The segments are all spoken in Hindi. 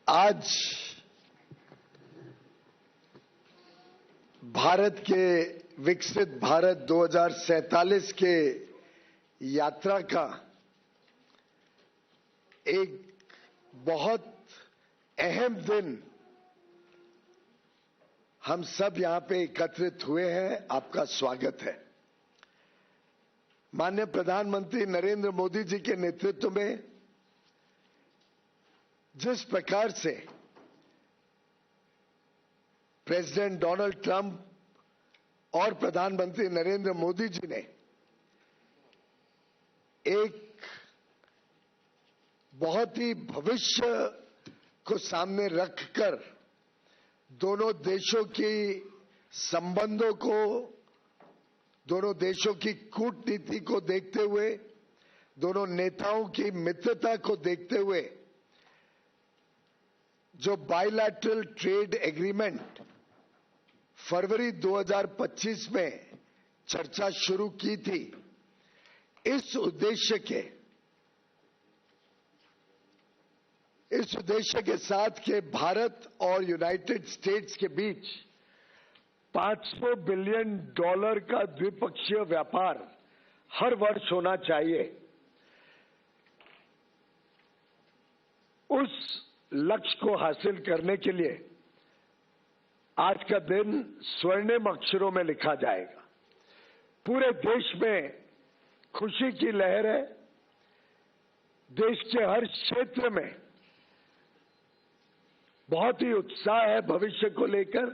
आज भारत के विकसित भारत 2047 के यात्रा का एक बहुत अहम दिन हम सब यहां पे एकत्रित हुए हैं। आपका स्वागत है। माननीय प्रधानमंत्री नरेंद्र मोदी जी के नेतृत्व में जिस प्रकार से प्रेसिडेंट डोनाल्ड ट्रंप और प्रधानमंत्री नरेंद्र मोदी जी ने एक बहुत ही भविष्य को सामने रखकर दोनों देशों की संबंधों को, दोनों देशों की कूटनीति को देखते हुए, दोनों नेताओं की मित्रता को देखते हुए जो बायलैटरल ट्रेड एग्रीमेंट फरवरी 2025 में चर्चा शुरू की थी, इस उद्देश्य के साथ के भारत और यूनाइटेड स्टेट्स के बीच $500 बिलियन का द्विपक्षीय व्यापार हर वर्ष होना चाहिए। उस लक्ष्य को हासिल करने के लिए आज का दिन स्वर्णिम अक्षरों में लिखा जाएगा। पूरे देश में खुशी की लहर है। देश के हर क्षेत्र में बहुत ही उत्साह है भविष्य को लेकर,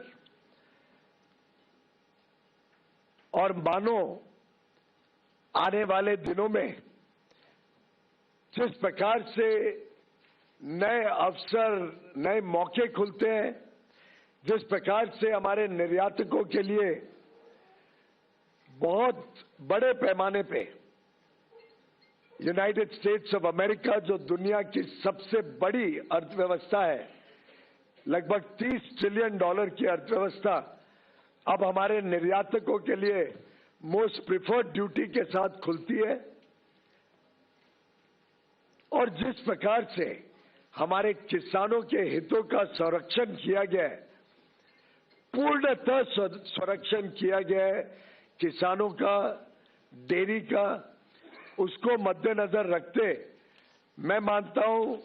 और मानो आने वाले दिनों में जिस प्रकार से नए अवसर, नए मौके खुलते हैं, जिस प्रकार से हमारे निर्यातकों के लिए बहुत बड़े पैमाने पे यूनाइटेड स्टेट्स ऑफ अमेरिका, जो दुनिया की सबसे बड़ी अर्थव्यवस्था है, लगभग $30 ट्रिलियन की अर्थव्यवस्था, अब हमारे निर्यातकों के लिए मोस्ट प्रिफर्ड ड्यूटी के साथ खुलती है। और जिस प्रकार से हमारे किसानों के हितों का संरक्षण किया गया है, पूर्णतः संरक्षण किया गया है किसानों का, डेयरी का, उसको मद्देनजर रखते मैं मानता हूं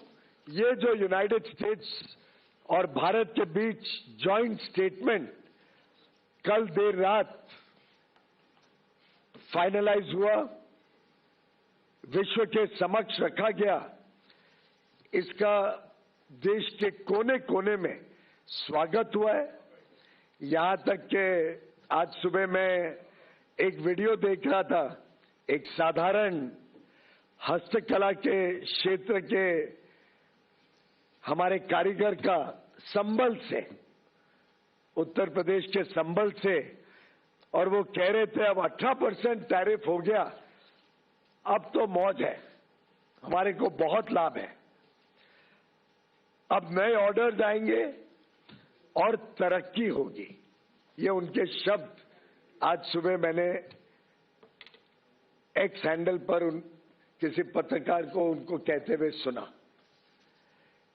ये जो यूनाइटेड स्टेट्स और भारत के बीच जॉइंट स्टेटमेंट कल देर रात फाइनलाइज हुआ, विश्व के समक्ष रखा गया, इसका देश के कोने कोने में स्वागत हुआ है। यहां तक कि आज सुबह मैं एक वीडियो देख रहा था, एक साधारण हस्तकला के क्षेत्र के हमारे कारीगर का संबल से, उत्तर प्रदेश के संबल से, और वो कह रहे थे अब 18% टैरिफ हो गया, अब तो मौज है, हमारे को बहुत लाभ है, अब नए ऑर्डर्स आएंगे और तरक्की होगी। ये उनके शब्द आज सुबह मैंने एक्स हैंडल पर किसी पत्रकार को उनको कहते हुए सुना।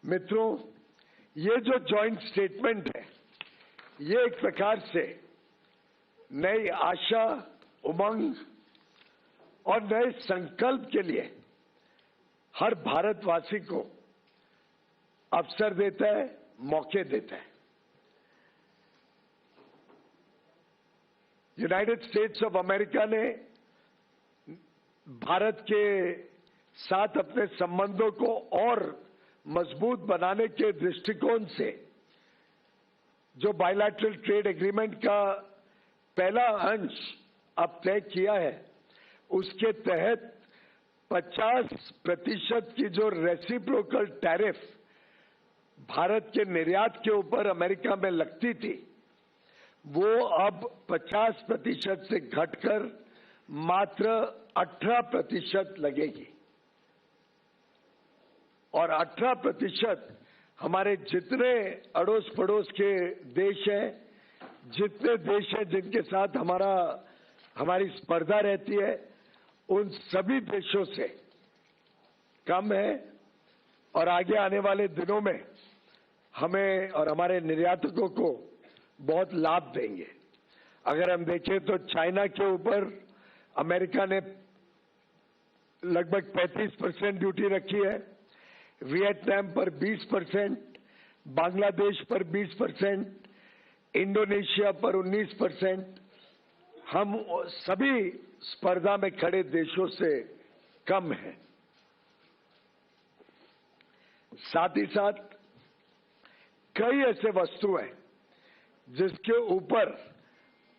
मित्रों, ये जो जॉइंट स्टेटमेंट है, ये एक प्रकार से नई आशा, उमंग और नए संकल्प के लिए हर भारतवासी को अवसर देता है, मौके देता है। यूनाइटेड स्टेट्स ऑफ अमेरिका ने भारत के साथ अपने संबंधों को और मजबूत बनाने के दृष्टिकोण से जो बायलैटरल ट्रेड एग्रीमेंट का पहला अंश अब तय किया है, उसके तहत 50% की जो रेसिप्रोकल टैरिफ भारत के निर्यात के ऊपर अमेरिका में लगती थी, वो अब 50% से घटकर मात्र 18% लगेगी। और 18% हमारे जितने अड़ोस पड़ोस के देश हैं, जितने देश हैं जिनके साथ हमारी स्पर्धा रहती है, उन सभी देशों से कम है। और आगे आने वाले दिनों में हमें और हमारे निर्यातकों को बहुत लाभ देंगे। अगर हम देखें तो चाइना के ऊपर अमेरिका ने लगभग 35% ड्यूटी रखी है, वियतनाम पर 20%, बांग्लादेश पर 20%, इंडोनेशिया पर 19%। हम सभी स्पर्धा में खड़े देशों से कम हैं। साथ ही साथ कई ऐसे वस्तु हैं जिसके ऊपर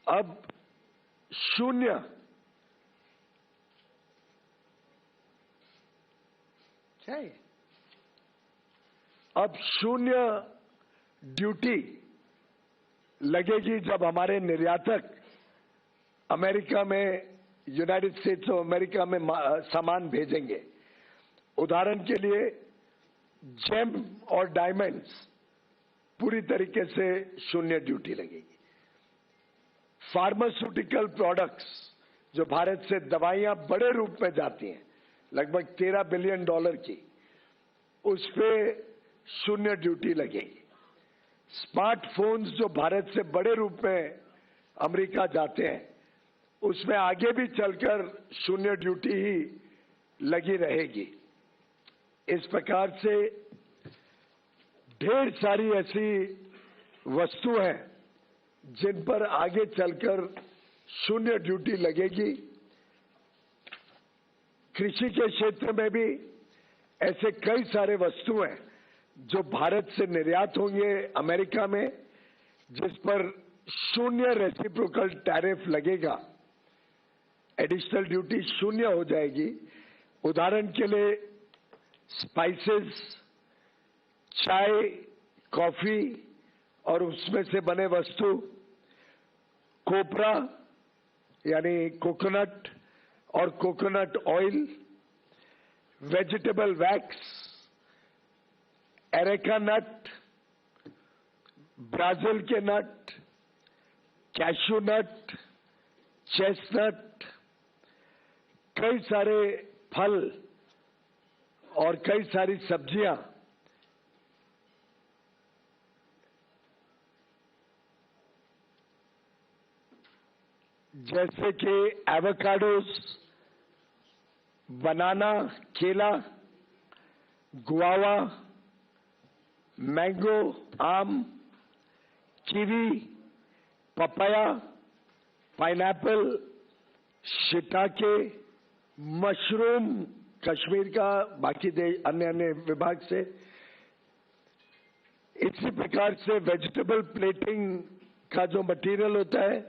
अब शून्य ड्यूटी लगेगी जब हमारे निर्यातक अमेरिका में, यूनाइटेड स्टेट्स ऑफ अमेरिका में सामान भेजेंगे। उदाहरण के लिए जेम और डायमंड्स पूरी तरीके से शून्य ड्यूटी लगेगी। फार्मास्यूटिकल प्रोडक्ट्स, जो भारत से दवाइयां बड़े रूप में जाती हैं, लगभग $13 बिलियन की, उस पे शून्य ड्यूटी लगेगी। स्मार्टफोन्स जो भारत से बड़े रूप में अमेरिका जाते हैं, उसमें आगे भी चलकर शून्य ड्यूटी ही लगी रहेगी। इस प्रकार से ढेर सारी ऐसी वस्तु हैं जिन पर आगे चलकर शून्य ड्यूटी लगेगी। कृषि के क्षेत्र में भी ऐसे कई सारे वस्तु हैं जो भारत से निर्यात होंगे अमेरिका में, जिस पर शून्य रेसिप्रोकल टैरिफ लगेगा, एडिशनल ड्यूटी शून्य हो जाएगी। उदाहरण के लिए स्पाइसेस, चाय, कॉफी और उसमें से बने वस्तु, कोपरा यानी कोकोनट और coconut oil, vegetable wax, areca nut, Brazil के नट, कैशू नट, चेस्टनट, कई सारे फल और कई सारी सब्जियां, जैसे कि एवोकाडोस, बनाना, केला, गुआवा, मैंगो, आम, kiwi, papaya, pineapple, shiitake, mushroom Kashmir का, बाकी अन्य विभाग से। इसी प्रकार से वेजिटेबल प्लेटिंग का जो मटेरियल होता है,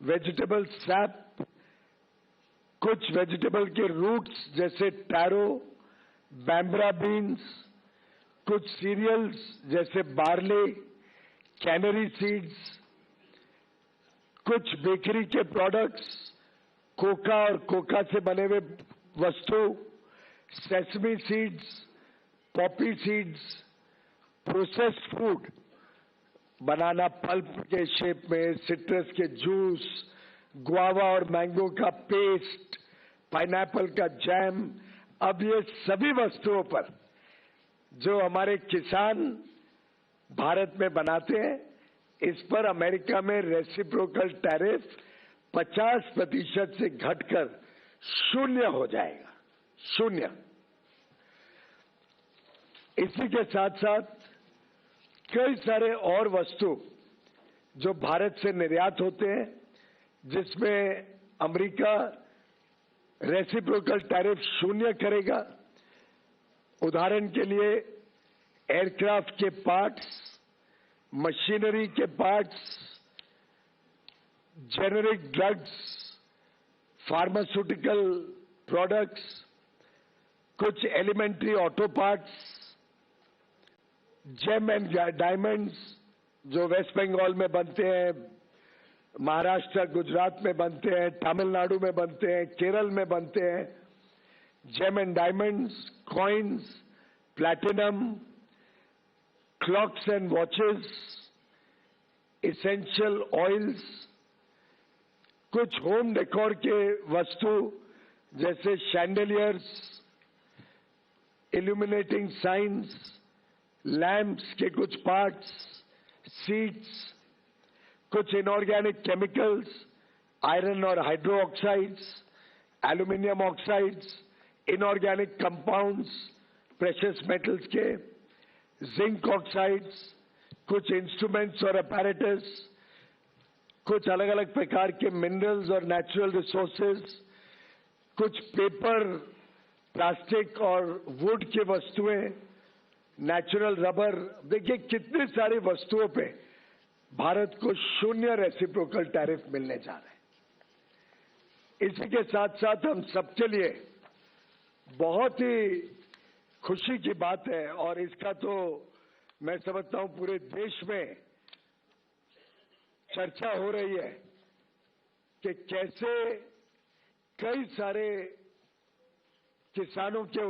वेजिटेबल सैप, कुछ वेजिटेबल के रूट्स जैसे टैरो, बैम्ब्रा बीन्स, कुछ सीरियल्स जैसे बार्ले, कैनरी सीड्स, कुछ बेकरी के प्रोडक्ट्स, कोका और कोका से बने हुए वस्तु, sesame seeds, poppy seeds, processed food, banana pulp के शेप में, सिट्रस के जूस, गुआवा और मैंगो का पेस्ट, पाइनएप्पल का जैम। अब ये सभी वस्तुओं पर जो हमारे किसान भारत में बनाते हैं, इस पर अमेरिका में रेसिप्रोकल टैरिफ 50% से घटकर शून्य हो जाएगा, शून्य। इसी के साथ साथ कई सारे और वस्तु जो भारत से निर्यात होते हैं, जिसमें अमेरिका रेसिप्रोकल टैरिफ शून्य करेगा। उदाहरण के लिए एयरक्राफ्ट के पार्ट्स, मशीनरी के parts, generic drugs, pharmaceutical products, कुछ elementary auto parts, gem and diamonds जो वेस्ट बंगाल में बनते हैं, महाराष्ट्र, गुजरात में बनते हैं, तमिलनाडु में बनते हैं, केरल में बनते हैं, gem and diamonds, coins, platinum, clocks and watches, essential oils, कुछ होम डेकोर के वस्तु जैसे शैंडलियर्स, इल्यूमिनेटिंग साइंस, लैंप्स के कुछ पार्ट्स, सीड्स, कुछ इनऑर्गेनिक केमिकल्स, आयरन और hydro oxides, aluminium oxides, inorganic compounds, precious metals के, जिंक ऑक्साइड्स, कुछ इंस्ट्रूमेंट्स और अपैरेटस, कुछ अलग अलग प्रकार के मिनरल्स और नेचुरल रिसोर्सेज, कुछ पेपर, प्लास्टिक और वुड की वस्तुएं, नेचुरल रबर। देखिए कितनी सारी वस्तुओं पे भारत को 0 रेसिप्रोकल टैरिफ मिलने जा रहे हैं। इसी के साथ साथ हम सबके लिए बहुत ही खुशी की बात है, और इसका तो मैं समझता हूं पूरे देश में चर्चा हो रही है कि कैसे कई सारे किसानों के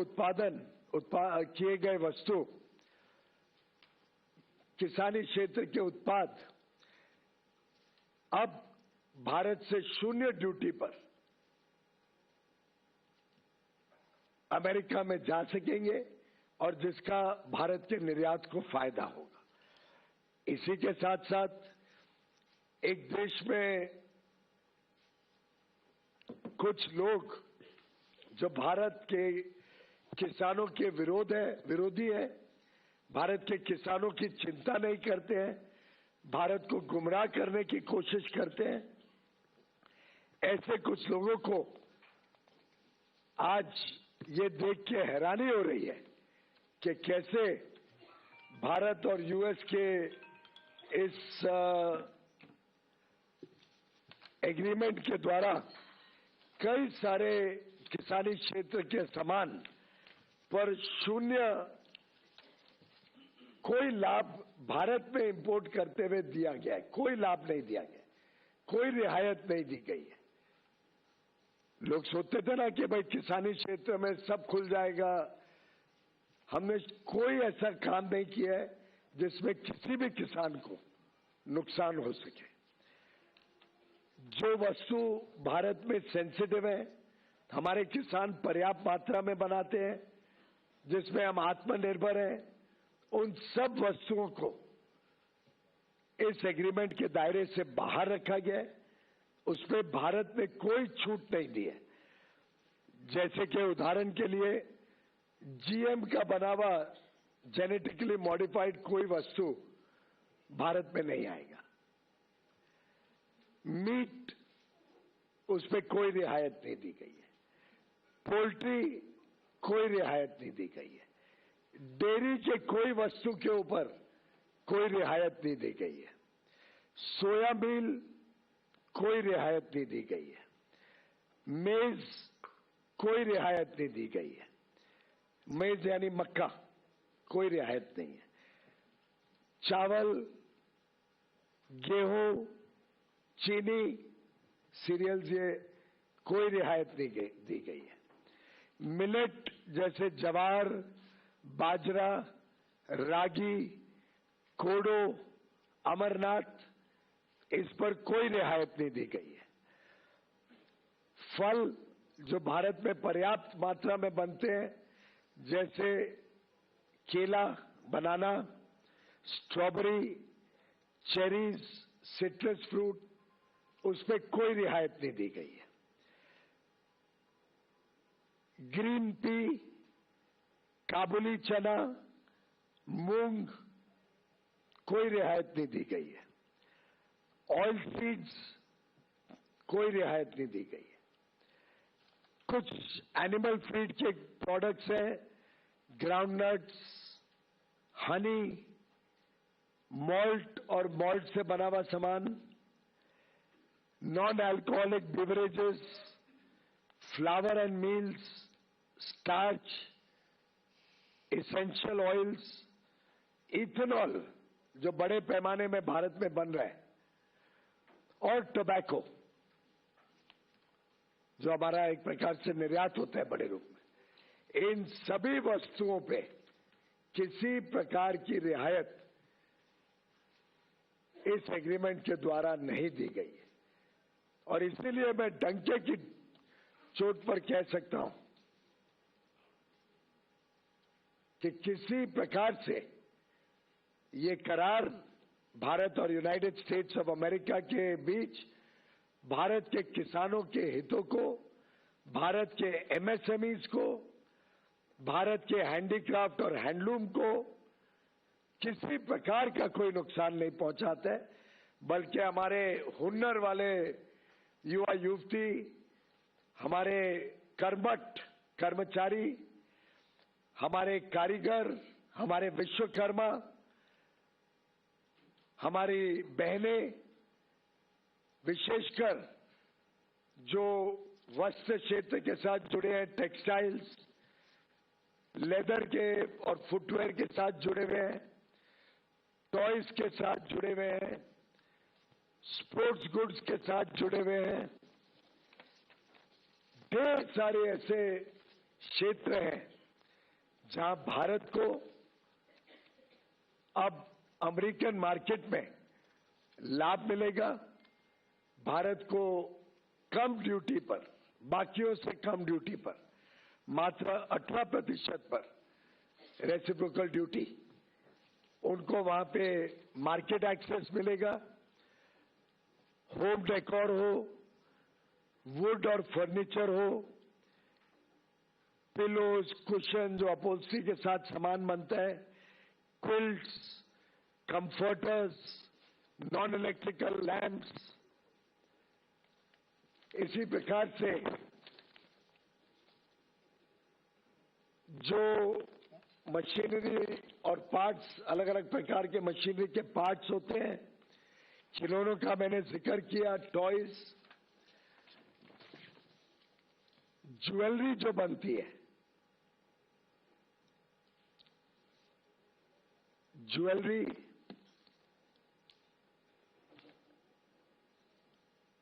किए गए वस्तु, किसानी क्षेत्र के उत्पाद अब भारत से 0 ड्यूटी पर अमेरिका में जा सकेंगे, और जिसका भारत के निर्यात को फायदा होगा। इसी के साथ साथ एक देश में कुछ लोग जो भारत के किसानों के विरोधी है, भारत के किसानों की चिंता नहीं करते हैं, भारत को गुमराह करने की कोशिश करते हैं, ऐसे कुछ लोगों को आज ये देख के हैरानी हो रही है कि कैसे भारत और यूएस के इस एग्रीमेंट के द्वारा कई सारे किसानी क्षेत्र के सामान पर 0 कोई लाभ भारत में इंपोर्ट करते हुए दिया गया है। कोई लाभ नहीं दिया गया, कोई रियायत नहीं दी गई है। लोग सोचते थे ना कि भाई किसानी क्षेत्र में सब खुल जाएगा। हमने कोई ऐसा काम नहीं किया है जिसमें किसी भी किसान को नुकसान हो सके। जो वस्तु भारत में सेंसिटिव है, हमारे किसान पर्याप्त मात्रा में बनाते हैं, जिसमें हम आत्मनिर्भर हैं, उन सब वस्तुओं को इस एग्रीमेंट के दायरे से बाहर रखा गया है। उसमें भारत ने कोई छूट नहीं दी है। जैसे कि उदाहरण के लिए जीएम का बना हुआ जेनेटिकली मॉडिफाइड कोई वस्तु भारत में नहीं आएगा। मीट, उसमें कोई रियायत नहीं दी गई है। पोल्ट्री, कोई रियायत नहीं दी गई है। डेयरी के कोई वस्तु के ऊपर कोई रियायत नहीं दी गई है। सोया मिल, कोई रियायत नहीं दी गई है। मेज, कोई रियायत नहीं दी गई है। मेज यानी मक्का, कोई रियायत नहीं है। चावल, गेहूं, चीनी, सीरियल्स, ये कोई रियायत नहीं दी गई है। मिलेट जैसे ज्वार, बाजरा, रागी, कोडो, अमरनाथ, इस पर कोई रियायत नहीं दी गई है। फल जो भारत में पर्याप्त मात्रा में बनते हैं, जैसे केला, बनाना, स्ट्रॉबेरी, चेरीज, सिट्रस फ्रूट, उस पर कोई रियायत नहीं दी गई है। ग्रीन पी, काबुली चना, मूंग, कोई रियायत नहीं दी गई है। ऑयल सीड्स, कोई रियायत नहीं दी गई है। कुछ एनिमल फीड के प्रोडक्ट्स हैं, ग्राउंडनट्स, हनी, मॉल्ट और मॉल्ट से बना हुआ सामान, non alcoholic beverages, flower and meals, starch, essential oils, ethanol जो बड़े पैमाने में भारत में बन रहा है, और टोबैको जो हमारा एक प्रकार से निर्यात होता है बड़े रूप में। इन सभी वस्तुओं पे किसी प्रकार की रियायत इस एग्रीमेंट के द्वारा नहीं दी गई है, और इसीलिए मैं डंके की चोट पर कह सकता हूं कि किसी प्रकार से ये करार भारत और यूनाइटेड स्टेट्स ऑफ अमेरिका के बीच भारत के किसानों के हितों को, भारत के एमएसएमईज को, भारत के हैंडीक्राफ्ट और हैंडलूम को किसी प्रकार का कोई नुकसान नहीं पहुंचाता है, बल्कि हमारे हुनर वाले युवा युवती, हमारे कर्मठ कर्मचारी, हमारे कारीगर, हमारे विश्वकर्मा, हमारी बहनें, विशेषकर जो वस्त्र क्षेत्र के साथ जुड़े हैं, टेक्सटाइल्स, लेदर के और फुटवेयर के साथ जुड़े हुए हैं, टॉयज के साथ जुड़े हुए हैं, स्पोर्ट्स गुड्स के साथ जुड़े हुए हैं, ढेर सारे ऐसे क्षेत्र हैं जहां भारत को अब अमेरिकन मार्केट में लाभ मिलेगा। भारत को कम ड्यूटी पर, बाकियों से कम ड्यूटी पर, मात्र 18% पर रेसिप्रोकल ड्यूटी, उनको वहां पे मार्केट एक्सेस मिलेगा। होम डेकोर हो, वुड और फर्नीचर हो, पिलोज, कुशन जो अपहोल्स्ट्री के साथ सामान बनता है, quilts, comforters, non electrical lamps, इसी प्रकार से जो मशीनरी और पार्ट्स, अलग अलग प्रकार के मशीनरी के पार्ट्स होते हैं, खिलौनों का मैंने जिक्र किया, टॉयज, ज्वेलरी जो बनती है, jewellery,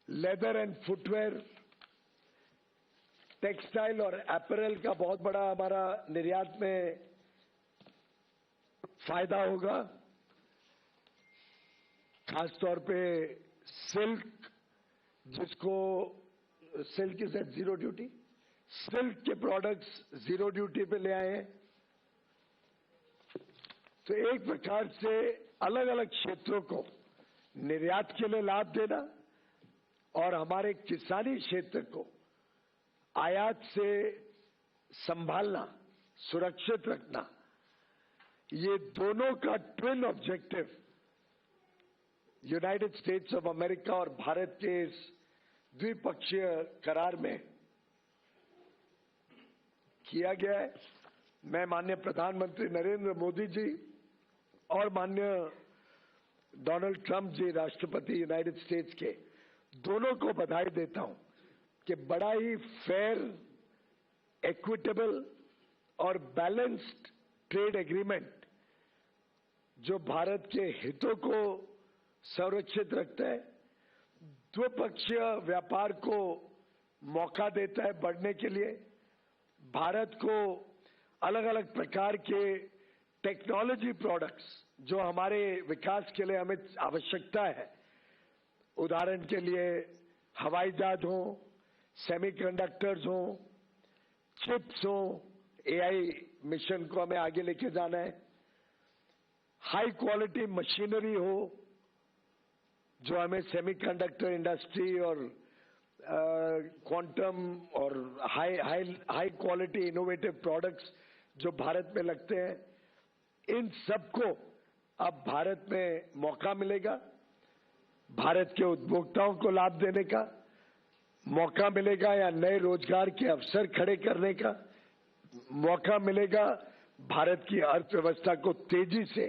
leather and footwear, textile और अपैरल का बहुत बड़ा हमारा निर्यात में फायदा होगा। खासतौर पे सिल्क, जिसको silk is at zero duty, silk के प्रोडक्ट्स जीरो ड्यूटी पे ले आए हैं। तो एक प्रकार से अलग अलग क्षेत्रों को निर्यात के लिए लाभ देना और हमारे किसानी क्षेत्र को आयात से संभालना, सुरक्षित रखना, ये दोनों का twin objective United states of America और भारत के इस द्विपक्षीय करार में किया गया है। मैं माननीय प्रधानमंत्री नरेंद्र मोदी जी और माननीय डोनाल्ड ट्रंप जी, राष्ट्रपति यूनाइटेड स्टेट्स के, दोनों को बधाई देता हूं कि बड़ा ही फेयर, इक्विटेबल और बैलेंस्ड ट्रेड एग्रीमेंट जो भारत के हितों को संरक्षित रखता है, द्विपक्षीय व्यापार को मौका देता है बढ़ने के लिए, भारत को अलग अलग प्रकार के टेक्नोलॉजी प्रोडक्ट्स जो हमारे विकास के लिए हमें आवश्यकता है, उदाहरण के लिए हवाई जहाज हो, सेमीकंडक्टर्स हो, चिप्स हो, एआई मिशन को हमें आगे लेके जाना है, हाई क्वालिटी मशीनरी हो जो हमें सेमीकंडक्टर इंडस्ट्री और क्वांटम और हाई क्वालिटी इनोवेटिव प्रोडक्ट्स जो भारत में लगते हैं, इन सबको अब भारत में मौका मिलेगा। भारत के उपभोक्ताओं को लाभ देने का मौका मिलेगा या नए रोजगार के अवसर खड़े करने का मौका मिलेगा, भारत की अर्थव्यवस्था को तेजी से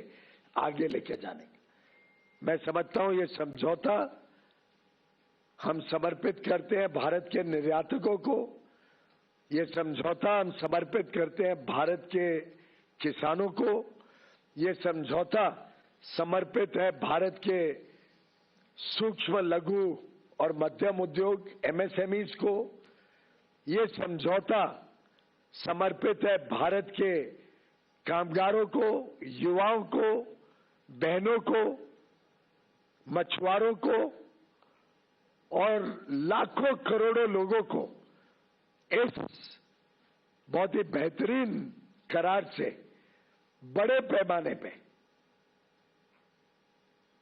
आगे लेके जाने का। मैं समझता हूं ये समझौता हम समर्पित करते हैं भारत के निर्यातकों को, ये समझौता हम समर्पित करते हैं भारत के किसानों को, ये समझौता समर्पित है भारत के सूक्ष्म, लघु और मध्यम उद्योग एमएसएमईज को, ये समझौता समर्पित है भारत के कामगारों को, युवाओं को, बहनों को, मछुआरों को और लाखों करोड़ों लोगों को इस बहुत ही बेहतरीन करार से बड़े पैमाने पे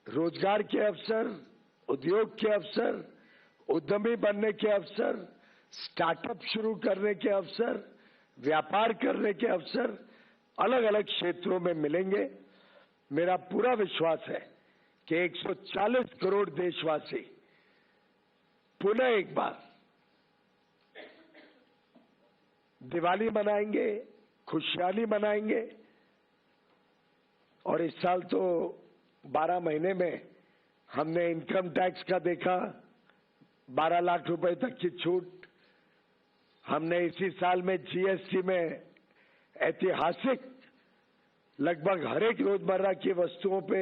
रोजगार के अवसर, उद्योग के अवसर, उद्यमी बनने के अवसर, स्टार्टअप शुरू करने के अवसर, व्यापार करने के अवसर अलग अलग क्षेत्रों में मिलेंगे। मेरा पूरा विश्वास है कि 140 करोड़ देशवासी पुनः एक बार दिवाली मनाएंगे, खुशहाली मनाएंगे। और इस साल तो 12 महीने में हमने इनकम टैक्स का देखा 12 लाख रुपए तक की छूट। हमने इसी साल में जीएसटी में ऐतिहासिक लगभग हर एक रोजमर्रा की वस्तुओं पे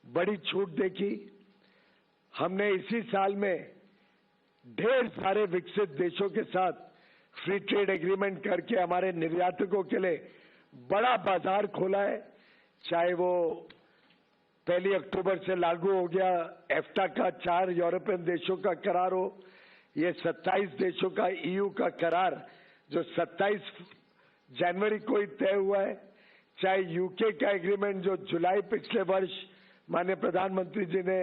बड़ी छूट देखी। हमने इसी साल में ढेर सारे विकसित देशों के साथ फ्री ट्रेड एग्रीमेंट करके हमारे निर्यातकों के लिए बड़ा बाजार खोला है। चाहे वो 1 अक्टूबर से लागू हो गया एफ्टा का 4 यूरोपियन देशों का करार हो, ये 27 देशों का ईयू का करार जो 27 जनवरी को ही तय हुआ है, चाहे यूके का एग्रीमेंट जो जुलाई पिछले वर्ष माननीय प्रधानमंत्री जी ने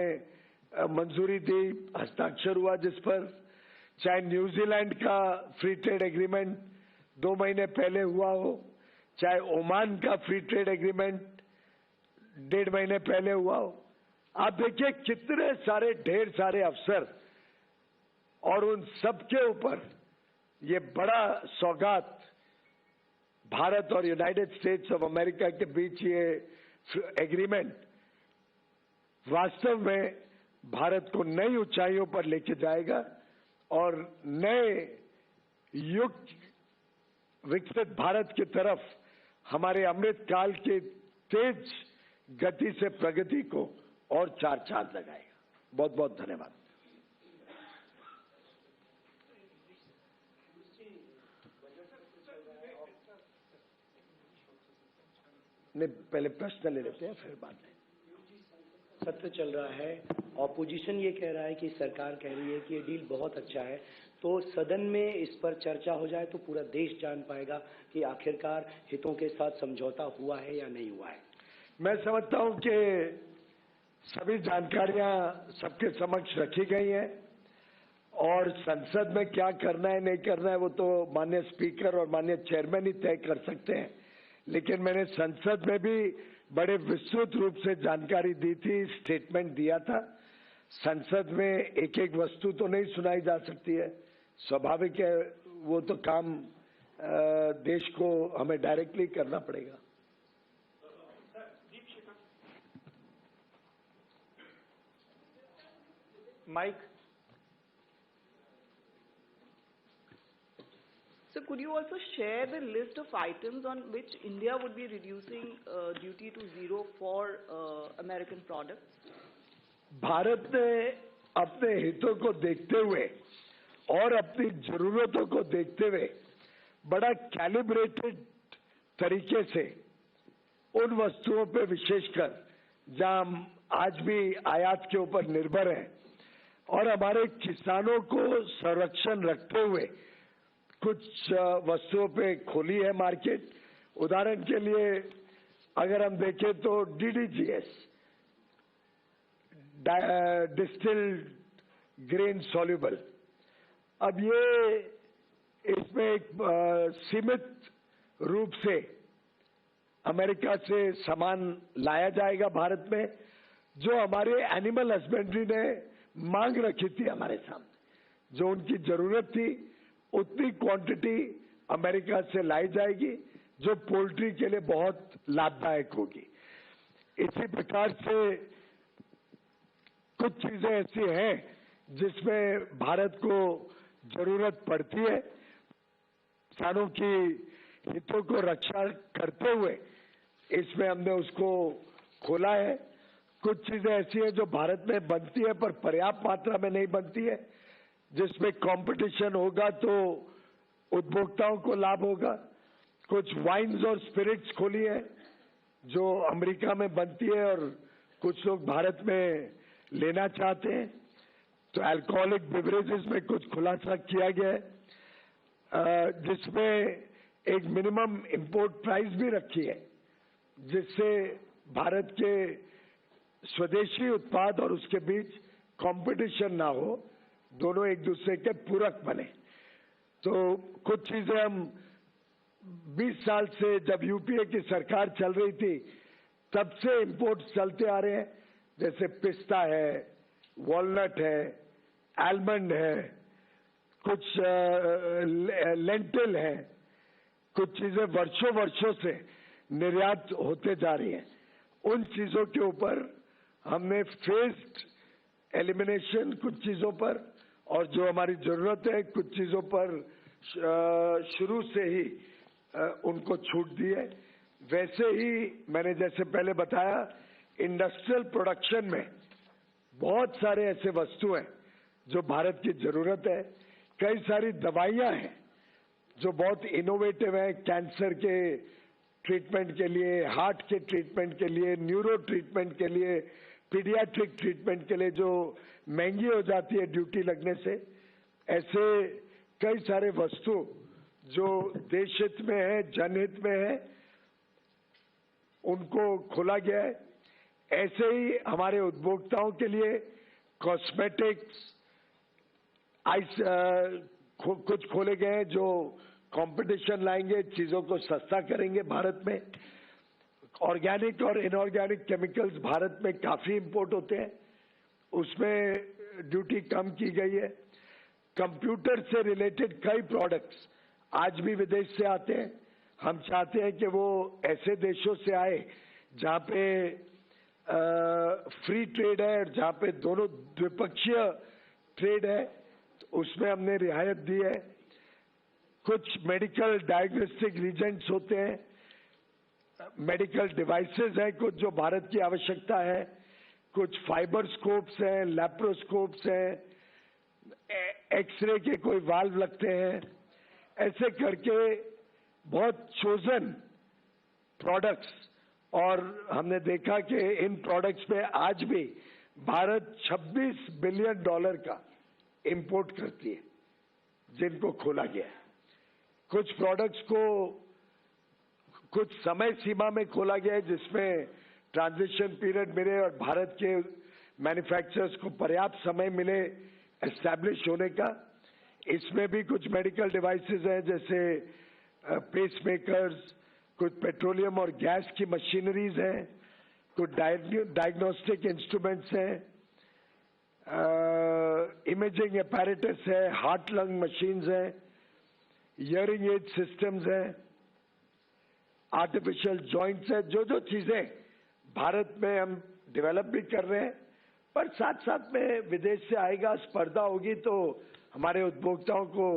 मंजूरी दी, हस्ताक्षर हुआ जिस पर, चाहे न्यूजीलैंड का फ्री ट्रेड एग्रीमेंट 2 महीने पहले हुआ हो, चाहे ओमान का फ्री ट्रेड एग्रीमेंट 1.5 महीने पहले हुआ हो। आप देखिए कितने सारे ढेर सारे अवसर और उन सबके ऊपर ये बड़ा सौगात भारत और यूनाइटेड स्टेट्स ऑफ अमेरिका के बीच ये एग्रीमेंट वास्तव में भारत को नई ऊंचाइयों पर लेके जाएगा और नए युग विकसित भारत की तरफ हमारे अमृत काल के तेज गति से प्रगति को और 4 चांद लगाएगा। बहुत बहुत धन्यवाद। नहीं, पहले प्रश्न ले लेते हैं फिर बात है। सत्र चल रहा है, ऑपोजिशन ये कह रहा है कि सरकार कह रही है कि ये डील बहुत अच्छा है, तो सदन में इस पर चर्चा हो जाए तो पूरा देश जान पाएगा कि आखिरकार हितों के साथ समझौता हुआ है या नहीं हुआ है। मैं समझता हूं कि सभी जानकारियां सबके समक्ष रखी गई हैं और संसद में क्या करना है नहीं करना है वो तो माननीय स्पीकर और माननीय चेयरमैन ही तय कर सकते हैं। लेकिन मैंने संसद में भी बड़े विस्तृत रूप से जानकारी दी थी, स्टेटमेंट दिया था। संसद में एक एक वस्तु तो नहीं सुनाई जा सकती है, स्वाभाविक है, वो तो काम देश को हमें डायरेक्टली करना पड़ेगा। Mike. So could you also share the list of items on which India would be reducing duty to zero for American products? Bharat ने अपने हितों को देखते हुए और अपनी जरूरतों को देखते हुए बड़ा कैलिब्रेटेड तरीके से उन वस्तुओं पे विशेषकर जहां हम आज भी आयात के ऊपर निर्भर हैं और हमारे किसानों को संरक्षण रखते हुए कुछ वस्तुओं पे खोली है मार्केट। उदाहरण के लिए अगर हम देखें तो डीडीजीएस, डिस्टिल्ड ग्रेन सॉल्युबल, अब ये इसमें एक सीमित रूप से अमेरिका से सामान लाया जाएगा भारत में, जो हमारे एनिमल हस्बेंड्री ने मांग रखी थी हमारे सामने, जो उनकी जरूरत थी उतनी क्वांटिटी अमेरिका से लाई जाएगी जो पोल्ट्री के लिए बहुत लाभदायक होगी। इसी प्रकार से कुछ चीजें ऐसी हैं जिसमें भारत को जरूरत पड़ती है, किसानों की हितों को रक्षा करते हुए इसमें हमने उसको खोला है। कुछ चीजें ऐसी हैं जो भारत में बनती है पर पर्याप्त मात्रा में नहीं बनती है, जिसमें कंपटीशन होगा तो उपभोक्ताओं को लाभ होगा। कुछ वाइन्स और स्पिरिट्स खोली है जो अमेरिका में बनती है और कुछ लोग भारत में लेना चाहते हैं, तो अल्कोहलिक बेवरेजेस में कुछ खुलासा किया गया है जिसमें एक मिनिमम इंपोर्ट प्राइस भी रखी है, जिससे भारत के स्वदेशी उत्पाद और उसके बीच कंपटीशन ना हो, दोनों एक दूसरे के पूरक बने। तो कुछ चीजें हम 20 साल से जब यूपीए की सरकार चल रही थी तब से इंपोर्ट चलते आ रहे हैं, जैसे पिस्ता है, वॉलनट है, आलमंड है, कुछ लेंटिल है, कुछ चीजें वर्षों वर्षों से निर्यात होते जा रही हैं। उन चीजों के ऊपर हमने फेस्ड एलिमिनेशन कुछ चीजों पर, और जो हमारी जरूरत है कुछ चीजों पर शुरू से ही उनको छूट दी है। वैसे ही मैंने जैसे पहले बताया, इंडस्ट्रियल प्रोडक्शन में बहुत सारे ऐसे वस्तु हैं जो भारत की जरूरत है। कई सारी दवाइयां हैं जो बहुत इनोवेटिव हैं, कैंसर के ट्रीटमेंट के लिए, हार्ट के ट्रीटमेंट के लिए, न्यूरो ट्रीटमेंट के लिए, पीडियाट्रिक ट्रीटमेंट के लिए, जो महंगी हो जाती है ड्यूटी लगने से। ऐसे कई सारे वस्तु जो देश हित में है, जनहित में है, उनको खोला गया है। ऐसे ही हमारे उपभोक्ताओं के लिए कॉस्मेटिक्स कुछ खोले गए हैं जो कंपटीशन लाएंगे, चीजों को सस्ता करेंगे भारत में। ऑर्गेनिक और इनऑर्गेनिक केमिकल्स भारत में काफी इंपोर्ट होते हैं, उसमें ड्यूटी कम की गई है। कंप्यूटर से रिलेटेड कई प्रोडक्ट्स आज भी विदेश से आते हैं। हम चाहते हैं कि वो ऐसे देशों से आए जहां पे फ्री ट्रेड है और जहां पे दोनों द्विपक्षीय ट्रेड है, तो उसमें हमने रियायत दी है। कुछ मेडिकल डायग्नोस्टिक रीजेंट्स होते हैं, मेडिकल डिवाइसेस हैं कुछ जो भारत की आवश्यकता है, कुछ फाइबर स्कोप्स हैं, लैप्रोस्कोप्स हैं, एक्सरे के कोई वाल्व लगते हैं। ऐसे करके बहुत चोजन प्रोडक्ट्स, और हमने देखा कि इन प्रोडक्ट्स में आज भी भारत $26 बिलियन का इंपोर्ट करती है, जिनको खोला गया है। कुछ प्रोडक्ट्स को कुछ समय सीमा में खोला गया है जिसमें ट्रांजिशन पीरियड मिले और भारत के मैन्युफैक्चरर्स को पर्याप्त समय मिले एस्टैब्लिश होने का। इसमें भी कुछ मेडिकल डिवाइसेस हैं जैसे पेसमेकर्स, कुछ पेट्रोलियम और गैस की मशीनरीज हैं, कुछ डायग्नोस्टिक इंस्ट्रूमेंट्स हैं, इमेजिंग अपैरेटस है, हार्ट लंग मशीन्स हैं, हियरिंग एड सिस्टम्स हैं, आर्टिफिशियल जॉइंट्स हैं। जो चीजें भारत में हम डेवलप भी कर रहे हैं, पर साथ साथ में विदेश से आएगा, स्पर्धा होगी, तो हमारे उपभोक्ताओं को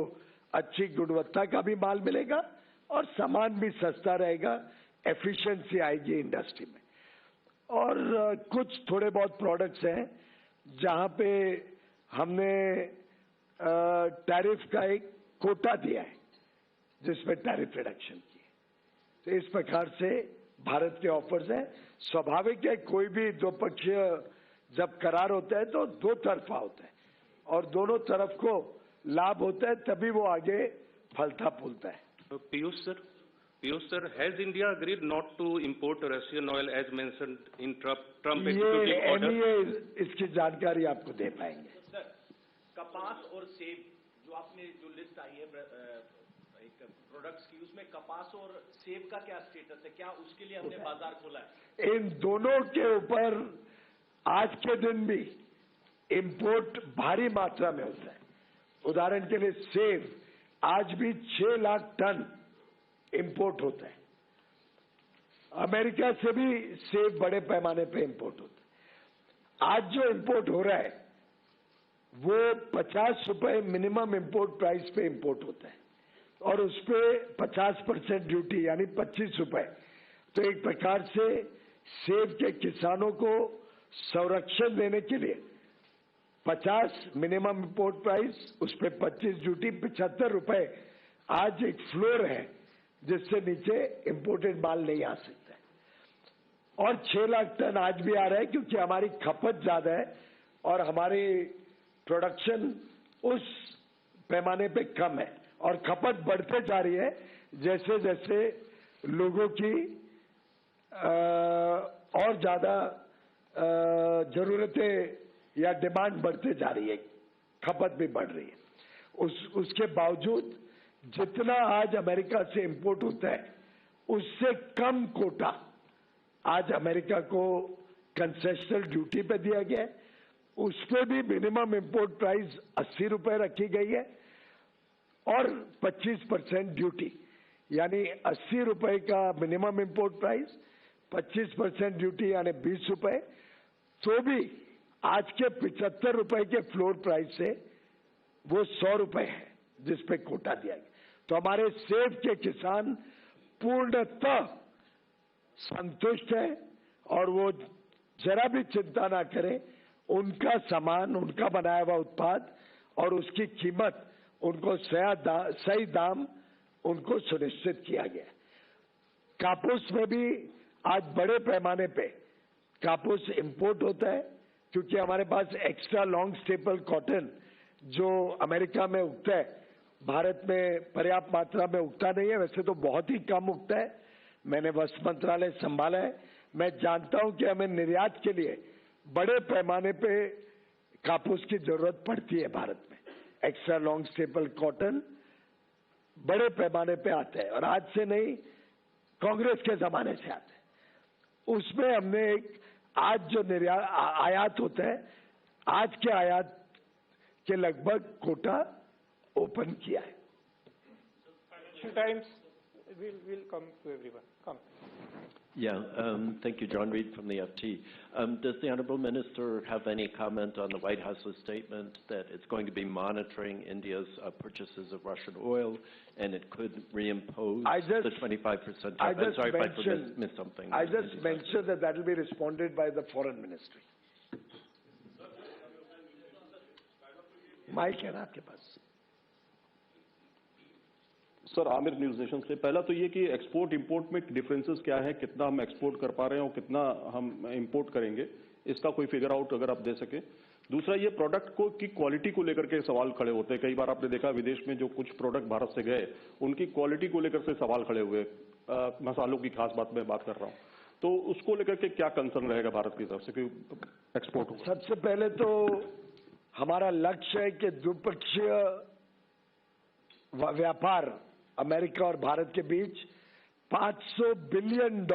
अच्छी गुणवत्ता का भी माल मिलेगा और सामान भी सस्ता रहेगा, एफिशिएंसी आएगी इंडस्ट्री में। और कुछ थोड़े बहुत प्रोडक्ट्स हैं जहां पे हमने टैरिफ का एक कोटा दिया है जिसमें टैरिफ रिडक्शन की है। तो इस प्रकार से भारत के ऑफर्स हैं। स्वाभाविक है, कोई भी द्विपक्षीय जब करार होता है तो दो तरफा होता है और दोनों तरफ को लाभ होता है, तभी वो आगे फलता फूलता है। Piyush sir, has India agreed not to import Russian oil as mentioned in Trump executive order? ये इसकी जानकारी आपको दे पाएंगे। सर, कपास और सेब जो आपने जो लिस्ट आई है एक प्रोडक्ट्स की, उसमें कपास और सेब का क्या स्टेटस है? क्या उसके लिए हमने बाजार खोला है? इन दोनों के ऊपर आज के दिन भी इंपोर्ट भारी मात्रा में होता है। उदाहरण के लिए सेब आज भी 6 लाख टन इंपोर्ट होता है। अमेरिका से भी सेब बड़े पैमाने पे इंपोर्ट होता है। आज जो इंपोर्ट हो रहा है वो 50 रुपए मिनिमम इंपोर्ट प्राइस पे इंपोर्ट होता है और उस पे 50% ड्यूटी यानी 25 रुपए। तो एक प्रकार से सेब के किसानों को संरक्षण देने के लिए 50 मिनिमम इंपोर्ट प्राइस, उस पे 25 ड्यूटी, 75 रुपए आज एक फ्लोर है जिससे नीचे इंपोर्टेड माल नहीं आ सकता है। और 6 लाख टन आज भी आ रहा है क्योंकि हमारी खपत ज्यादा है और हमारी प्रोडक्शन उस पैमाने पे कम है और खपत बढ़ते जा रही है जैसे जैसे लोगों की और ज्यादा जरूरतें या डिमांड बढ़ते जा रही है, खपत भी बढ़ रही है। उसके बावजूद जितना आज अमेरिका से इंपोर्ट होता है उससे कम कोटा आज अमेरिका को कंसेशनल ड्यूटी पे दिया गया है। उस पर भी मिनिमम इंपोर्ट प्राइस 80 रुपए रखी गई है और 25% ड्यूटी, यानी 80 रुपए का मिनिमम इंपोर्ट प्राइस, 25% ड्यूटी यानी 20 रुपए। तो भी आज के 75 रुपए के फ्लोर प्राइस से वो 100 रुपए है जिस पे कोटा दिया गया। तो हमारे सेब के किसान पूर्णतः संतुष्ट है और वो जरा भी चिंता ना करें। उनका सामान, उनका बनाया हुआ उत्पाद और उसकी कीमत उनको सही दाम उनको सुनिश्चित किया गया। कापूस में भी आज बड़े पैमाने पे कापूस इंपोर्ट होता है क्योंकि हमारे पास एक्स्ट्रा लॉन्ग स्टेपल कॉटन जो अमेरिका में उगता है भारत में पर्याप्त मात्रा में उगता नहीं है। वैसे तो बहुत ही कम उगता है। मैंने वस्त्र मंत्रालय संभाला है, मैं जानता हूं कि हमें निर्यात के लिए बड़े पैमाने पे कापूस की जरूरत पड़ती है। भारत में एक्स्ट्रा लॉन्ग स्टेपल कॉटन बड़े पैमाने पे आता है और आज से नहीं, कांग्रेस के जमाने से आता है। उसमें हमने एक आज जो आयात होता है, आज के आयात के लगभग कोटा ओपन किया है। Times will come to everyone. Come. Yeah, thank you, John Reed from the FT. Does the Honourable Minister have any comment on the White House's statement that it's going to be monitoring India's purchases of Russian oil and it could reimpose the 25%? I'm sorry if I missed something. I just mentioned that will be responded by the Foreign Ministry. Mike है ना आपके पास? सर, आमिर न्यूज नेशन से। पहला तो ये कि एक्सपोर्ट इंपोर्ट में डिफरेंसेस क्या है, कितना हम एक्सपोर्ट कर पा रहे हैं और कितना हम इंपोर्ट करेंगे, इसका कोई फिगर आउट अगर आप दे सके। दूसरा, ये प्रोडक्ट को की क्वालिटी को लेकर के सवाल खड़े होते हैं। कई बार आपने देखा विदेश में जो कुछ प्रोडक्ट भारत से गए उनकी क्वालिटी को लेकर से सवाल खड़े हुए। मसालों की खास बात मैं बात कर रहा हूँ, तो उसको लेकर के क्या कंसर्न रहेगा भारत की तरफ से कि एक्सपोर्ट होगा? सबसे पहले तो हमारा लक्ष्य है कि द्विपक्षीय व्यापार अमेरिका और भारत के बीच $500 बिलियन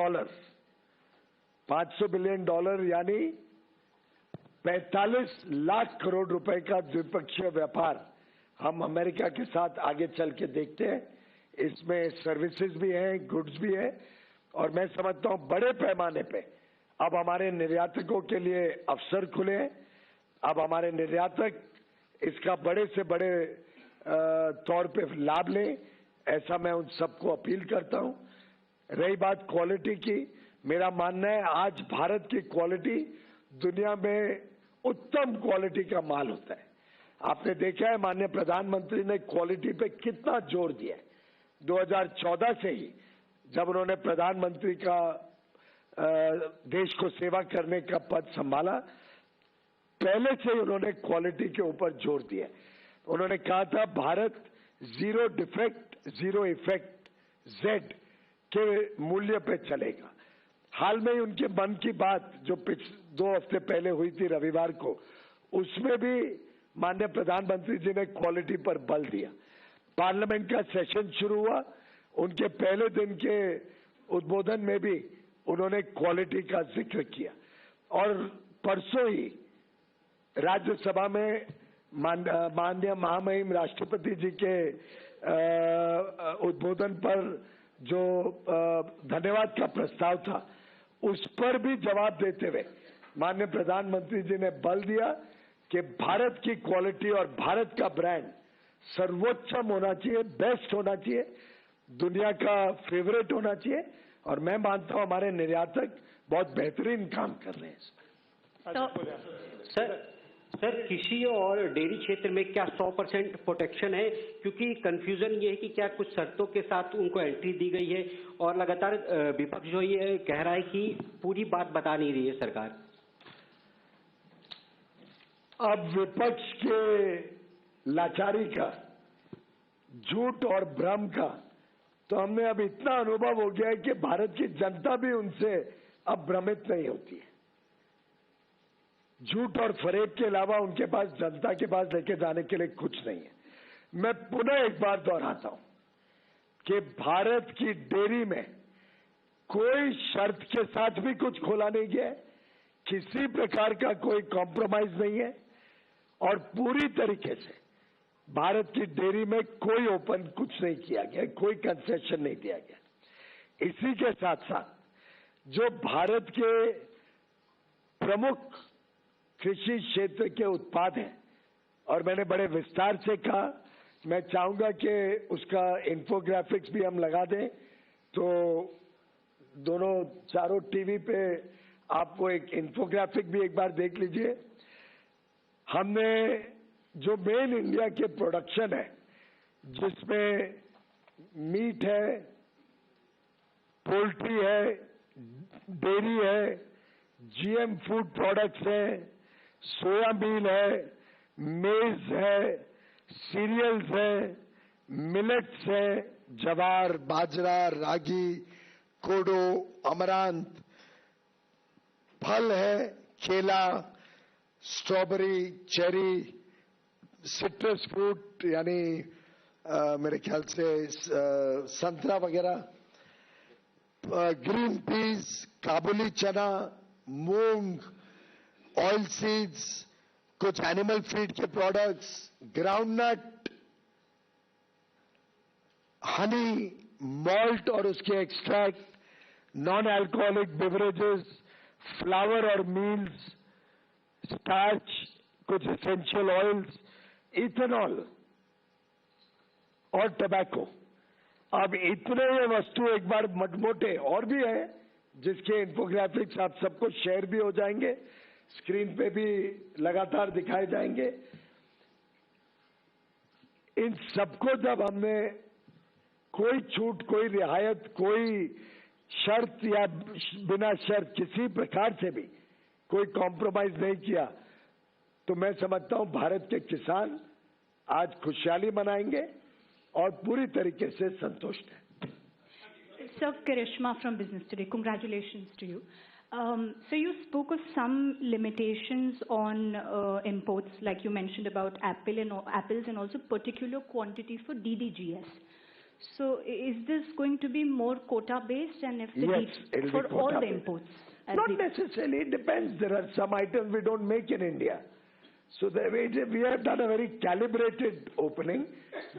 यानी 45 लाख करोड़ रुपए का द्विपक्षीय व्यापार हम अमेरिका के साथ आगे चल के देखते हैं। इसमें सर्विसेज भी हैं, गुड्स भी हैं और मैं समझता हूं बड़े पैमाने पे अब हमारे निर्यातकों के लिए अवसर खुले हैं। अब हमारे निर्यातक इसका बड़े से बड़े तौर पे लाभ लें, ऐसा मैं उन सबको अपील करता हूं। रही बात क्वालिटी की, मेरा मानना है आज भारत की क्वालिटी दुनिया में उत्तम क्वालिटी का माल होता है। आपने देखा है माननीय प्रधानमंत्री ने क्वालिटी पे कितना जोर दिया है। 2014 से ही जब उन्होंने प्रधानमंत्री का देश को सेवा करने का पद संभाला, पहले से ही उन्होंने क्वालिटी के ऊपर जोर दिया। उन्होंने कहा था Bharat zero defect zero effect Z के मूल्य पे चलेगा। हाल में ही उनके मन की बात जो 2 हफ्ते पहले हुई थी रविवार को, उसमें भी माननीय प्रधानमंत्री जी ने क्वालिटी पर बल दिया। पार्लियामेंट का सेशन शुरू हुआ, उनके पहले दिन के उद्बोधन में भी उन्होंने क्वालिटी का जिक्र किया और परसों ही राज्यसभा में माननीय महामहिम राष्ट्रपति जी के उद्बोधन पर जो धन्यवाद का प्रस्ताव था, उस पर भी जवाब देते हुए माननीय प्रधानमंत्री जी ने बल दिया कि भारत की क्वालिटी और भारत का ब्रांड सर्वोच्चम होना चाहिए, बेस्ट होना चाहिए, दुनिया का फेवरेट होना चाहिए। और मैं मानता हूं हमारे निर्यातक बहुत बेहतरीन काम कर रहे हैं इसमें। सर कृषि और डेयरी क्षेत्र में क्या 100% प्रोटेक्शन है? क्योंकि कंफ्यूजन ये है कि क्या कुछ शर्तों के साथ उनको एंट्री दी गई है और लगातार विपक्ष जो ये कह रहा है कि पूरी बात बता नहीं रही है सरकार। अब विपक्ष के लाचारी का, झूठ और भ्रम का तो हमने अब इतना अनुभव हो गया है कि भारत की जनता भी उनसे अब भ्रमित नहीं होती है। झूठ और फरेब के अलावा उनके पास जनता के पास लेके जाने के लिए कुछ नहीं है। मैं पुनः एक बार दोहराता हूं कि भारत की डेयरी में कोई शर्त के साथ भी कुछ खोला नहीं गया है, किसी प्रकार का कोई कॉम्प्रोमाइज नहीं है और पूरी तरीके से भारत की डेयरी में कोई ओपन कुछ नहीं किया गया, कोई कंसेशन नहीं दिया गया। इसी के साथ साथ जो भारत के प्रमुख कृषि क्षेत्र के उत्पाद हैं, और मैंने बड़े विस्तार से कहा, मैं चाहूंगा कि उसका इंफोग्राफिक्स भी हम लगा दें, तो दोनों चारों टीवी पे आपको एक इंफोग्राफिक भी एक बार देख लीजिए। हमने जो मेन इंडिया के प्रोडक्शन है, जिसमें मीट है, पोल्ट्री है, डेयरी है, जीएम फूड प्रोडक्ट्स हैं, सोयाबीन है, मेज है, सीरियल्स है, मिलेट्स है, ज्वार, बाजरा, रागी, कोडो, अमरांत, फल है, केला, स्ट्रॉबेरी, चेरी, सिट्रस फ्रूट यानी मेरे ख्याल से संतरा वगैरह, ग्रीन पीस, काबुली चना, मूंग, ऑयल सीड्स, कुछ एनिमल फीड के प्रोडक्ट्स, ग्राउंडनट, हनी, मॉल्ट और उसके extract, non alcoholic beverages, flower और मील्स, स्टार्च, कुछ एसेंशियल ऑयल्स, इथेनॉल और टबैको। अब इतने ये वस्तु एक बार मोटे और भी है, जिसके इंफोग्राफिक्स आप सबको शेयर भी हो जाएंगे, स्क्रीन पे भी लगातार दिखाए जाएंगे। इन सबको जब हमने कोई छूट, कोई रियायत, कोई शर्त या बिना शर्त किसी प्रकार से भी कोई कॉम्प्रोमाइज नहीं किया, तो मैं समझता हूं भारत के किसान आज खुशहाली मनाएंगे और पूरी तरीके से संतुष्ट हैं। Sir, Karishma from Business Today. Congratulations to you. So you spoke of some limitations on imports, like you mentioned about apples and also particular quantities for DDGS. So is this going to be more quota based, and if the yes, it'll for be all quota the based. imports? Not necessarily. It depends. There are some items we don't make in India. So we have done a very calibrated opening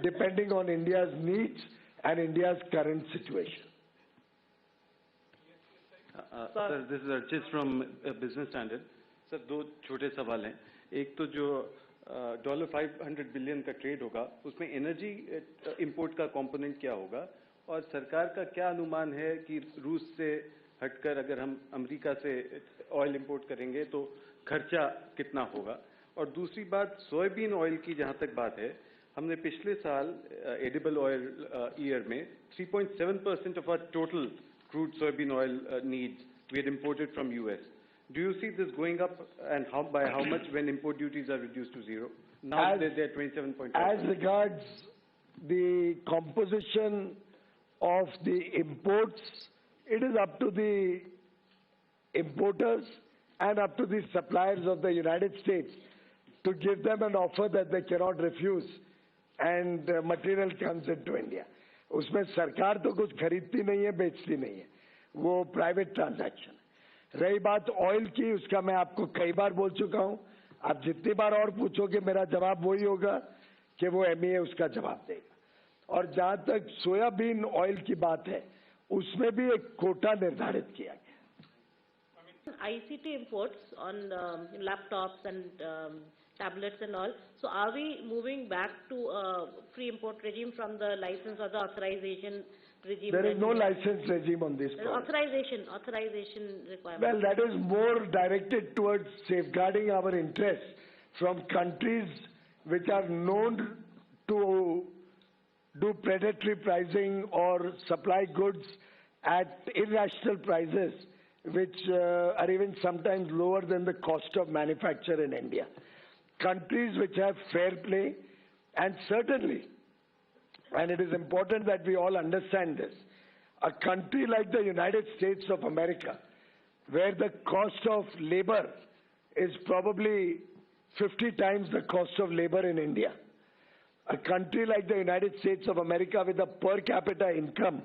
depending on India's needs and India's current situation. Sir, this is Archit from Business Standard. Sir, दो छोटे सवाल हैं. एक तो जो $500 बिलियन का ट्रेड होगा, उसमें एनर्जी इंपोर्ट का कंपोनेंट क्या होगा, और सरकार का क्या अनुमान है कि रूस से हटकर अगर हम अमेरिका से ऑयल इंपोर्ट करेंगे तो खर्चा कितना होगा. और दूसरी बात, सोयाबीन ऑयल की जहां तक बात है, हमने पिछले साल एडिबल ऑयल ईयर में 3.7% of our total crude soybean oil needs we had imported from US. Do you see this going up, and by how much when import duties are reduced to zero? Now they're 27.5%. As regards the composition of the imports, it is up to the importers and up to the suppliers of the United States to give them an offer that they cannot refuse, and material comes into India. उसमें सरकार तो कुछ खरीदती नहीं है, बेचती नहीं है, वो प्राइवेट ट्रांजैक्शन है। रही बात ऑयल की, उसका मैं आपको कई बार बोल चुका हूं, आप जितनी बार और पूछोगे मेरा जवाब वही होगा कि वो MEA उसका जवाब देगा। और जहां तक सोयाबीन ऑयल की बात है, उसमें भी एक कोटा निर्धारित किया गया। ICT imports on laptops and tablets and all. So are we moving back to a free import regime from the license or the authorization regime? There is no license regime on this product. Authorization requirement. Well, that is more directed towards safeguarding our interests from countries which are known to do predatory pricing or supply goods at irrational prices, which are even sometimes lower than the cost of manufacture in India. Countries which have fair play, and certainly, and it is important that we all understand this, a country like the United States of America, where the cost of labor is probably 50 times the cost of labor in India. A country like the United States of America with a per capita income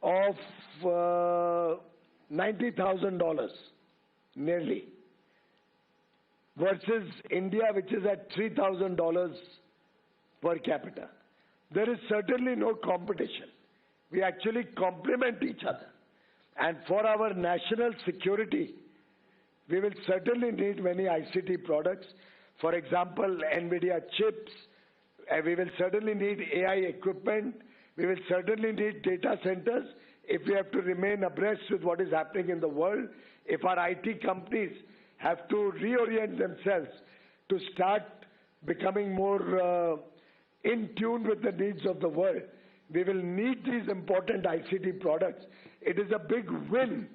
of $90,000 nearly, versus India, which is at $3,000 per capita. There is certainly no competition. We actually complement each other. And for our national security, we will certainly need many ICT products. For example, NVIDIA chips. We will certainly need AI equipment. We will certainly need data centers if we have to remain abreast with what is happening in the world. If our IT companies have to reorient themselves to start becoming more in tune with the needs of the world, we will need these important ICT products. It is a big win.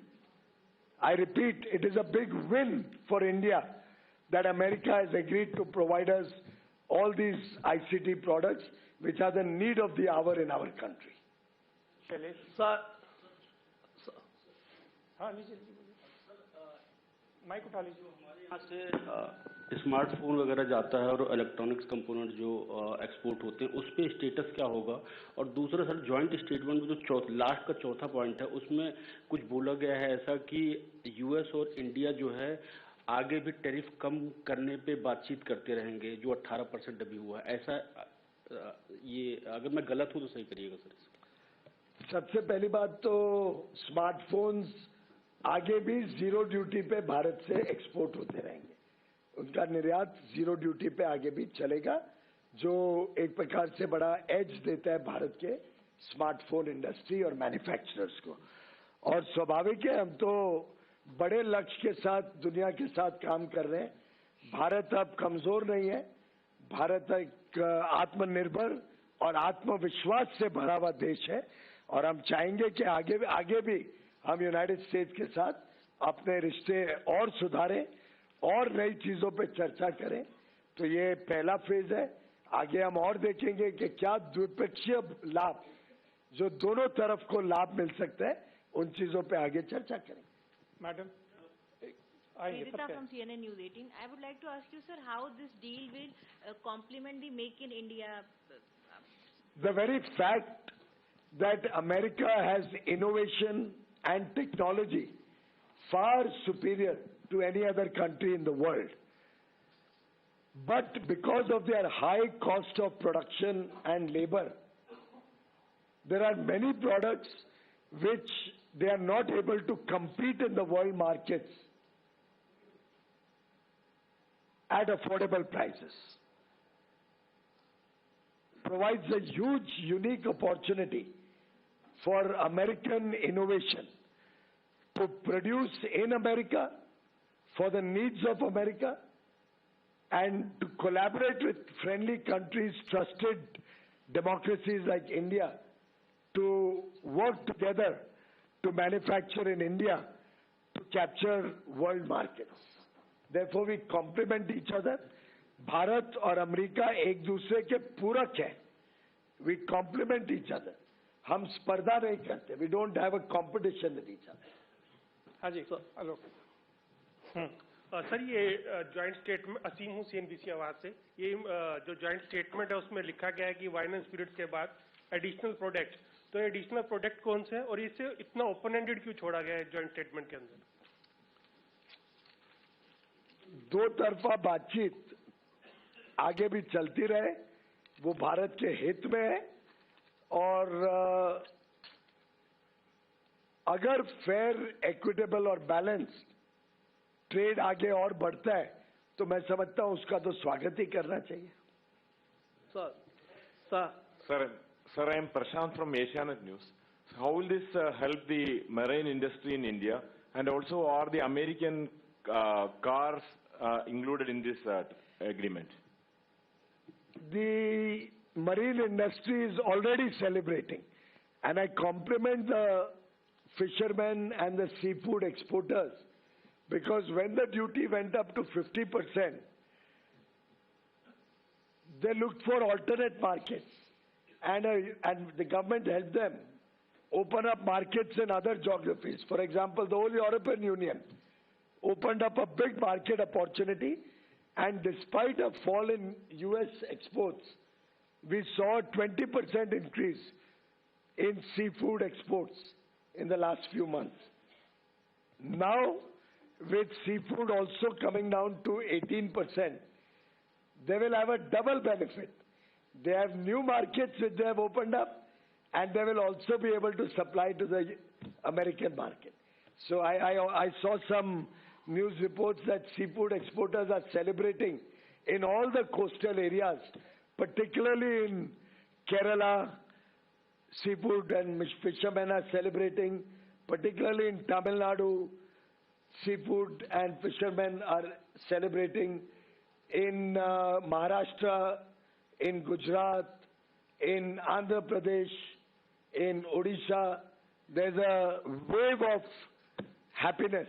I repeat, it is a big win for India that America has agreed to provide us all these ICT products, which are the need of the hour in our country. Sir, mike उठा लीजिए। यहाँ से स्मार्टफोन वगैरह जाता है और इलेक्ट्रॉनिक्स कंपोनेंट जो एक्सपोर्ट होते हैं, उस पे स्टेटस क्या होगा? और दूसरा सर, जॉइंट स्टेटमेंट में जो लास्ट का चौथा पॉइंट है, उसमें कुछ बोला गया है ऐसा कि यूएस और इंडिया जो है आगे भी टैरिफ कम करने पे बातचीत करते रहेंगे, जो 18% अभी हुआ है, ऐसा ये अगर मैं गलत हूँ तो सही करिएगा सर। सबसे पहली बात तो स्मार्टफोन्स आगे भी जीरो ड्यूटी पे भारत से एक्सपोर्ट होते रहेंगे। उनका निर्यात जीरो ड्यूटी पे आगे भी चलेगा, जो एक प्रकार से बड़ा एज देता है भारत के स्मार्टफोन इंडस्ट्री और मैन्युफैक्चरर्स को। और स्वाभाविक है, हम तो बड़े लक्ष्य के साथ दुनिया के साथ काम कर रहे हैं। भारत अब कमजोर नहीं है। भारत एक आत्मनिर्भर और आत्मविश्वास से भरा हुआ देश है, और हम चाहेंगे कि आगे भी हम यूनाइटेड स्टेट्स के साथ अपने रिश्ते और सुधारें और नई चीजों पे चर्चा करें। तो ये पहला फेज है। आगे हम और देखेंगे कि क्या द्विपक्षीय लाभ जो दोनों तरफ को लाभ मिल सकता है, उन चीजों पे आगे चर्चा करें। Madam, Rita from CNN News 18. I would like to ask you, sir, how this deal will complement the Make in India? The very fact that America has innovation and technology far superior to any other country in the world, but because of their high cost of production and labor, there are many products which they are not able to compete in the world markets at affordable prices. Provides a huge, unique opportunity for American innovation to produce in America for the needs of America and to collaborate with friendly countries, trusted democracies like India, to work together to manufacture in India to capture world markets. Therefore, we complement each other. Bharat और अमेरिका एक दूसरे के पूरक है. We complement each other. हम स्पर्धा नहीं करते. We don't have a competition with each other. हाँ जी, हेलो सर, ये जॉइंट स्टेटमेंट, असीम हूँ CNBC आवाज से। ये जो जॉइंट स्टेटमेंट है उसमें लिखा गया है कि वाइन एंड स्पिरिट्स के बाद एडिशनल प्रोडक्ट, तो एडिशनल प्रोडक्ट कौन से हैं और इसे इतना ओपन एंडेड क्यों छोड़ा गया है जॉइंट स्टेटमेंट के अंदर? दो तरफा बातचीत आगे भी चलती रहे, वो भारत के हित में है। और अगर फेयर, एक्विटेबल और बैलेंस्ड ट्रेड आगे और बढ़ता है तो मैं समझता हूं उसका तो स्वागत ही करना चाहिए। Sir, I am Prashant from Asianet News. How will this help the marine industry in India, and also are the American cars included in this agreement? The marine industry is already celebrating, and I compliment the fishermen and the seafood exporters, because when the duty went up to 50%, they looked for alternate markets, and the government helped them open up markets in other geographies. For example, the whole European Union opened up a big market opportunity, and despite a fall in US exports, we saw a 20% increase in seafood exports in the last few months. Now, with seafood also coming down to 18%, they will have a double benefit. They have new markets which they have opened up, and they will also be able to supply to the American market. So I saw some news reports that seafood exporters are celebrating in all the coastal areas, particularly in Kerala. Seafood and fishermen are celebrating, particularly in Tamil Nadu. Seafood and fishermen are celebrating in Maharashtra, in Gujarat, in Andhra Pradesh, in Odisha. There's a wave of happiness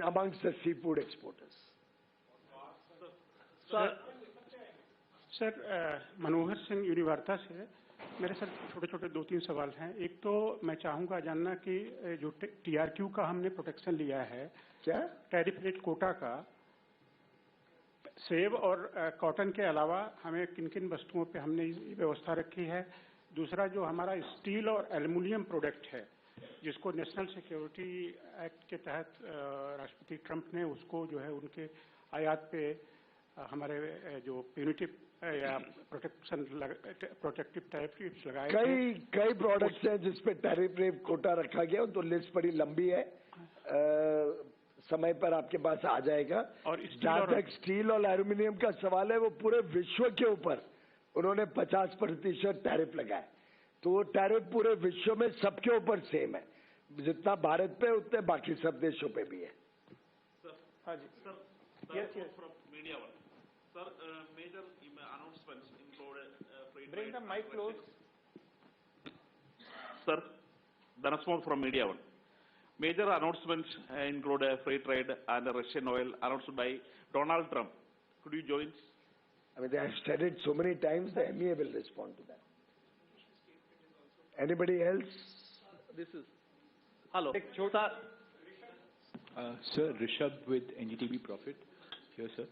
amongst the seafood exporters. Sir Manohar Singh Univarta से मेरे सर छोटे छोटे 2-3 सवाल हैं। एक तो मैं चाहूँगा जानना कि जो TRQ का हमने प्रोटेक्शन लिया है, क्या टैरिफ रेट कोटा का, सेब और कॉटन के अलावा हमें किन किन वस्तुओं पे हमने व्यवस्था रखी है। दूसरा जो हमारा स्टील और एल्युमिनियम प्रोडक्ट है, जिसको नेशनल सिक्योरिटी एक्ट के तहत राष्ट्रपति ट्रंप ने उसको जो है उनके आयात पे हमारे जो प्यूनिटिव या प्रोटेक्टिव टैरिफ लगाए कई प्रोडक्ट्स हैं जिसपे टैरिफ रेट कोटा रखा गया, तो लिस्ट बड़ी लंबी है, समय पर आपके पास आ जाएगा। और जहाँ तक स्टील और एल्युमिनियम का सवाल है, वो पूरे विश्व के ऊपर उन्होंने 50% टैरिफ लगाया, तो वो टैरिफ पूरे विश्व में सबके ऊपर सेम है, जितना भारत पे उतने बाकी सब देशों पे भी है। हाँ जी sir, media one sir, major announcements include bring the mic close. Sir, Dhanaswamy from Media One. Major announcements include free trade and Russian oil announced by Donald Trump. Could you join? I mean, they have said it so many times, the MEA will respond to that. Anybody else? This is. Hello. Sir, Rishabh with NDTV Profit. Here, sir.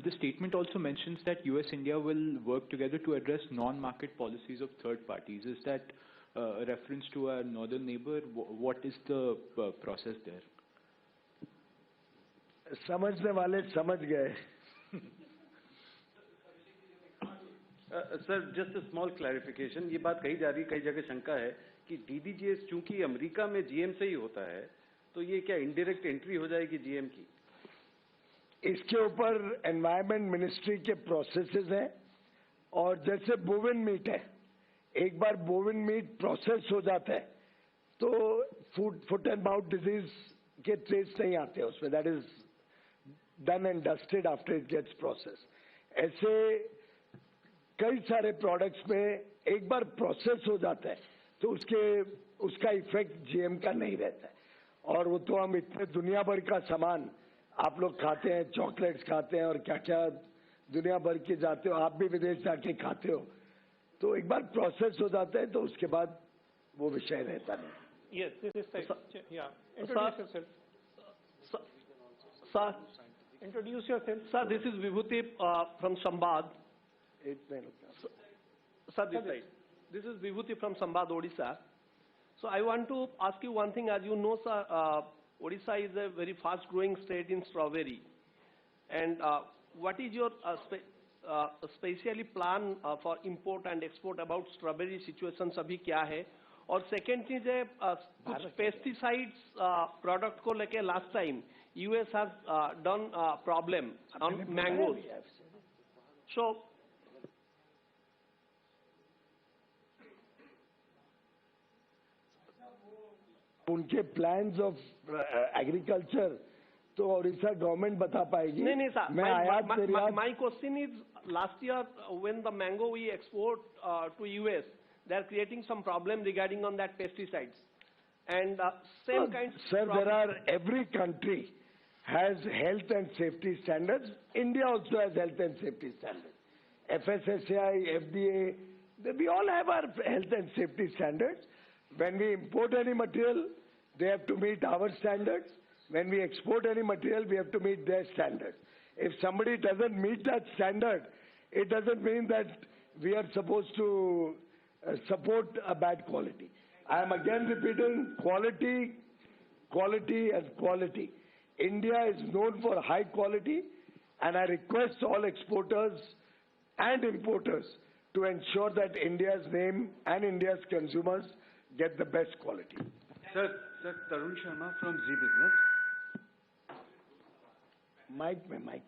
The statement also mentions that US-India will work together to address non-market policies of third parties. Is that a reference to our northern neighbor? What is the process there? समझने वाले समझ गए। Sir, just a small clarification, ये बात कही जा रही, कई जगह शंका है कि DDGS चूंकि अमेरिका में GM से ही होता है, तो ये क्या इंडायरेक्ट एंट्री हो जाएगी GM की? इसके ऊपर एनवायरमेंट मिनिस्ट्री के प्रोसेसेस हैं, और जैसे बोविन मीट है, एक बार बोविन मीट प्रोसेस हो जाता है तो फुट एंड माउथ डिजीज के ट्रेस नहीं आते उसमें, that is done and dusted after it gets process. ऐसे कई सारे प्रोडक्ट्स में एक बार प्रोसेस हो जाता है तो उसका इफेक्ट GM का नहीं रहता है। और वो तो हम इतने दुनिया भर का सामान आप लोग खाते हैं, चॉकलेट्स खाते हैं और क्या क्या दुनिया भर के जाते हो, आप भी विदेश जाके खाते हो, तो एक बार प्रोसेस हो जाता है तो उसके बाद वो विषय रहता नहीं। Yes, this is yeah. Introduce yourself. Sir, introduce yourself. Sir, this is Vibhuti from Sambad. Sir, this is Vibhuti from Sambad, Odisha. So I want to ask you one thing. As you know, sir, Odisha is a very fast-growing state in strawberry. And what is your specially plan for import and export about strawberry situation अभी क्या है? और सेकेंड चीज है कुछ पेस्टिसाइड्स प्रोडक्ट को लेके last time US has done problem on mangoes. So उनके प्लान्स ऑफ एग्रीकल्चर तो ओडिशा गवर्नमेंट बता पाएगी। नहीं सर, मैं आयात निर्यात my question is last year when the mango we export to US, they are creating some problem regarding on that pesticides and same kind. Sir, there are every country has health and safety standards. India also has health and safety standards. FSSAI, FDA, we all have our health and safety standards. When we import any material, they have to meet our standards. When we export any material, we have to meet their standards. If somebody doesn't meet that standard, it doesn't mean that we are supposed to support a bad quality. I am again repeating, quality, quality and quality. India is known for high quality, and I request all exporters and importers to ensure that India's name and India's consumers get the best quality. Sir, Tarun Sharma from Zee Business. Mike में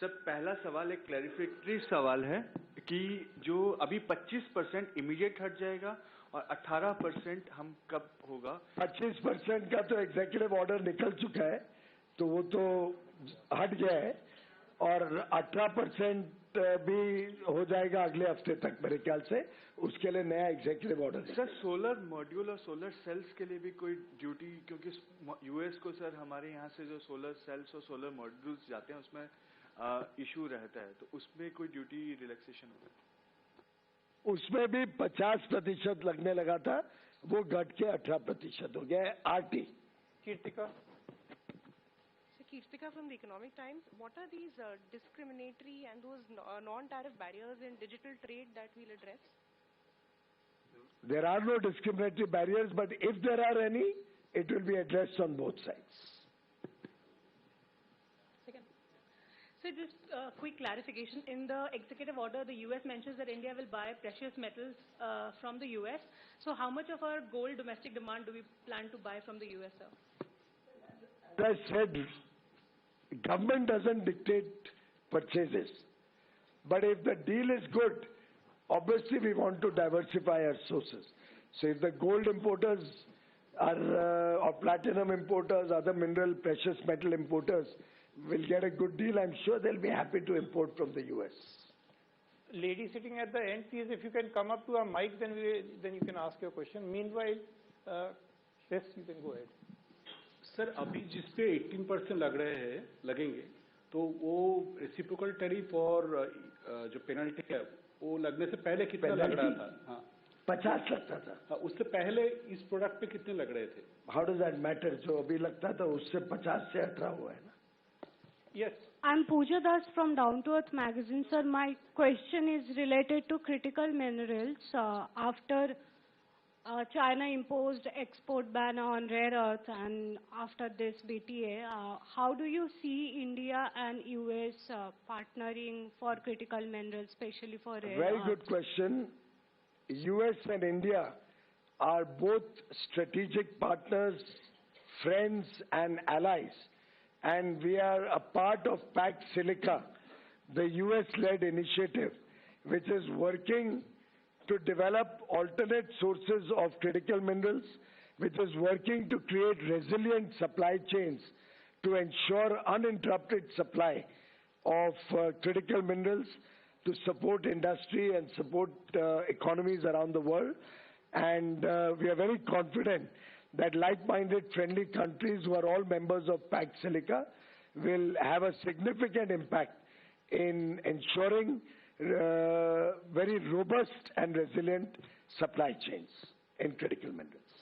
सर पहला सवाल एक क्लैरिफिकेटरी सवाल है कि जो अभी 25% इमीडिएट हट जाएगा और 18% हम कब होगा? 25% का तो एग्जीक्यूटिव ऑर्डर निकल चुका है, तो वो तो हट गया है, और 18% भी हो जाएगा अगले हफ्ते तक मेरे ख्याल से. उसके लिए नया एग्जीक्यूटिव ऑर्डर है. सर सोलर मॉड्यूल और सोलर सेल्स के लिए भी कोई ड्यूटी, क्योंकि यूएस को सर हमारे यहाँ से जो सोलर सेल्स और सोलर मॉड्यूल्स जाते हैं उसमें इशू रहता है, तो उसमें कोई ड्यूटी रिलैक्सेशन होगा? उसमें भी 50% लगने लगा था, वो घट के 18% हो गया है. RT Kirtika. Kirtika from the Economic Times. What are these discriminatory and those non-tariff barriers in digital trade that we'll address? There are no discriminatory barriers, but if there are any, it will be addressed on both sides. Second. So just quick clarification. In the executive order, the U.S. mentions that India will buy precious metals from the U.S. So how much of our gold domestic demand do we plan to buy from the U.S., sir? As I said, government doesn't dictate purchases. But if the deal is good, obviously we want to diversify our sources. So if the gold importers are, or platinum importers, other mineral, precious metal importers will get a good deal, I'm sure they'll be happy to import from the US. Lady sitting at the end, please, if you can come up to a mic, then you can ask your question. Meanwhile, yes, you can go ahead. Sir अभी जिस पे 18% लगेंगे, तो वो रेसिप्रोकल टैरिफ और जो पेनल्टी है वो लगने से पहले कितना लग रहा था? हाँ, 50 लगता था. हाँ, उससे पहले इस प्रोडक्ट पे कितने लग रहे थे? How does that matter? जो अभी लगता था उससे 50 से 18 हुआ है ना? Yes. I'm Pooja Das from Down to Earth magazine. Sir, my question is related to critical minerals. After China imposed export ban on rare earths, and after this BTA, how do you see India and US partnering for critical minerals, especially for rare earths? Very good question. US and India are both strategic partners, friends and allies, and we are a part of Pact Silica, the US-led initiative, which is working to develop alternate sources of critical minerals, which is working to create resilient supply chains to ensure uninterrupted supply of critical minerals to support industry and support economies around the world. And we are very confident that like-minded friendly countries who are all members of Pact Silica will have a significant impact in ensuring very robust and resilient supply chains in critical minerals.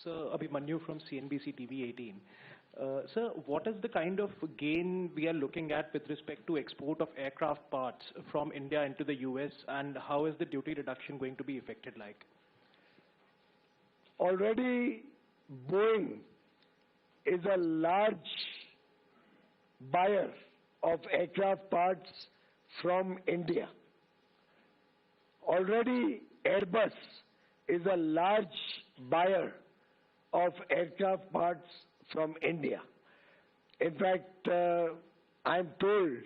Sir, Abhimanyu from CNBC TV 18. Sir, what is the kind of gain we are looking at with respect to export of aircraft parts from India into the US, and how is the duty reduction going to be affected like? Already Boeing is a large buyer of aircraft parts from India. Already Airbus is a large buyer of aircraft parts from India. In fact, I'm told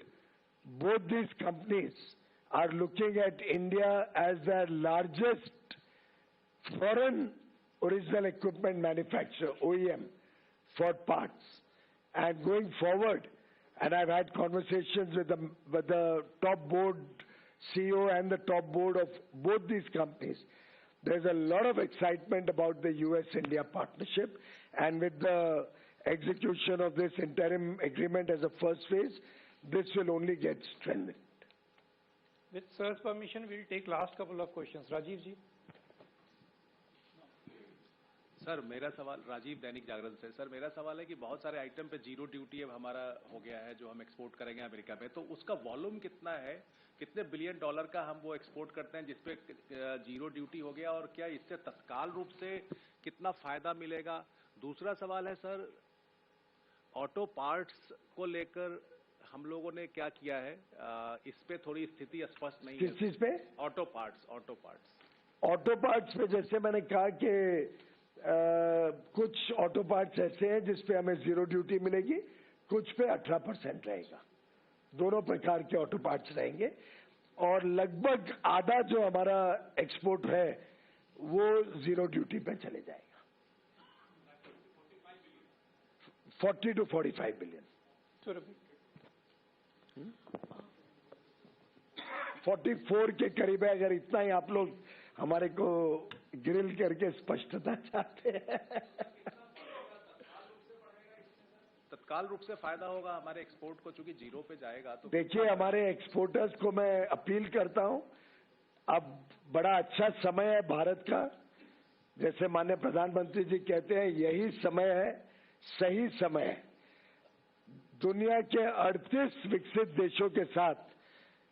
both these companies are looking at India as their largest foreign original equipment manufacturer, OEM, for parts. And going forward, and I've had conversations with the top board CEO and the top board of both these companies, there's a lot of excitement about the US-India partnership, and with the execution of this interim agreement as a first phase, this will only get strengthened. With sir's permission, we'll take last couple of questions. Rajiv ji. Sir मेरा सवाल राजीव दैनिक जागरण से। सर मेरा सवाल है कि बहुत सारे आइटम पे जीरो ड्यूटी अब हमारा हो गया है जो हम एक्सपोर्ट करेंगे अमेरिका में, तो उसका वॉल्यूम कितना है, कितने बिलियन डॉलर का हम वो एक्सपोर्ट करते हैं जिसपे जीरो ड्यूटी हो गया, और क्या इससे तत्काल रूप से कितना फायदा मिलेगा? दूसरा सवाल है सर, ऑटो पार्ट्स को लेकर हम लोगों ने क्या किया है, इस पे थोड़ी स्थिति स्पष्ट नहीं है। किस चीज पे? ऑटो पार्ट्स ऑटो पार्ट्स पे जैसे मैंने कहा कि कुछ ऑटो पार्ट्स ऐसे हैं जिसपे हमें जीरो ड्यूटी मिलेगी, कुछ पे 18% रहेगा। दोनों प्रकार के ऑटो पार्ट्स रहेंगे, और लगभग आधा जो हमारा एक्सपोर्ट है वो जीरो ड्यूटी पे चले जाएगा। 40 to 45 बिलियन। 44 के करीब है। अगर इतना ही आप लोग हमारे को ग्रिल करके स्पष्टता चाहते हैं। तत्काल रूप से फायदा होगा हमारे एक्सपोर्ट को, चूंकि जीरो पे जाएगा तो। देखिए, हमारे एक्सपोर्टर्स को मैं अपील करता हूं, अब बड़ा अच्छा समय है भारत का। जैसे माननीय प्रधानमंत्री जी कहते हैं, यही समय है, सही समय है। दुनिया के 38 विकसित देशों के साथ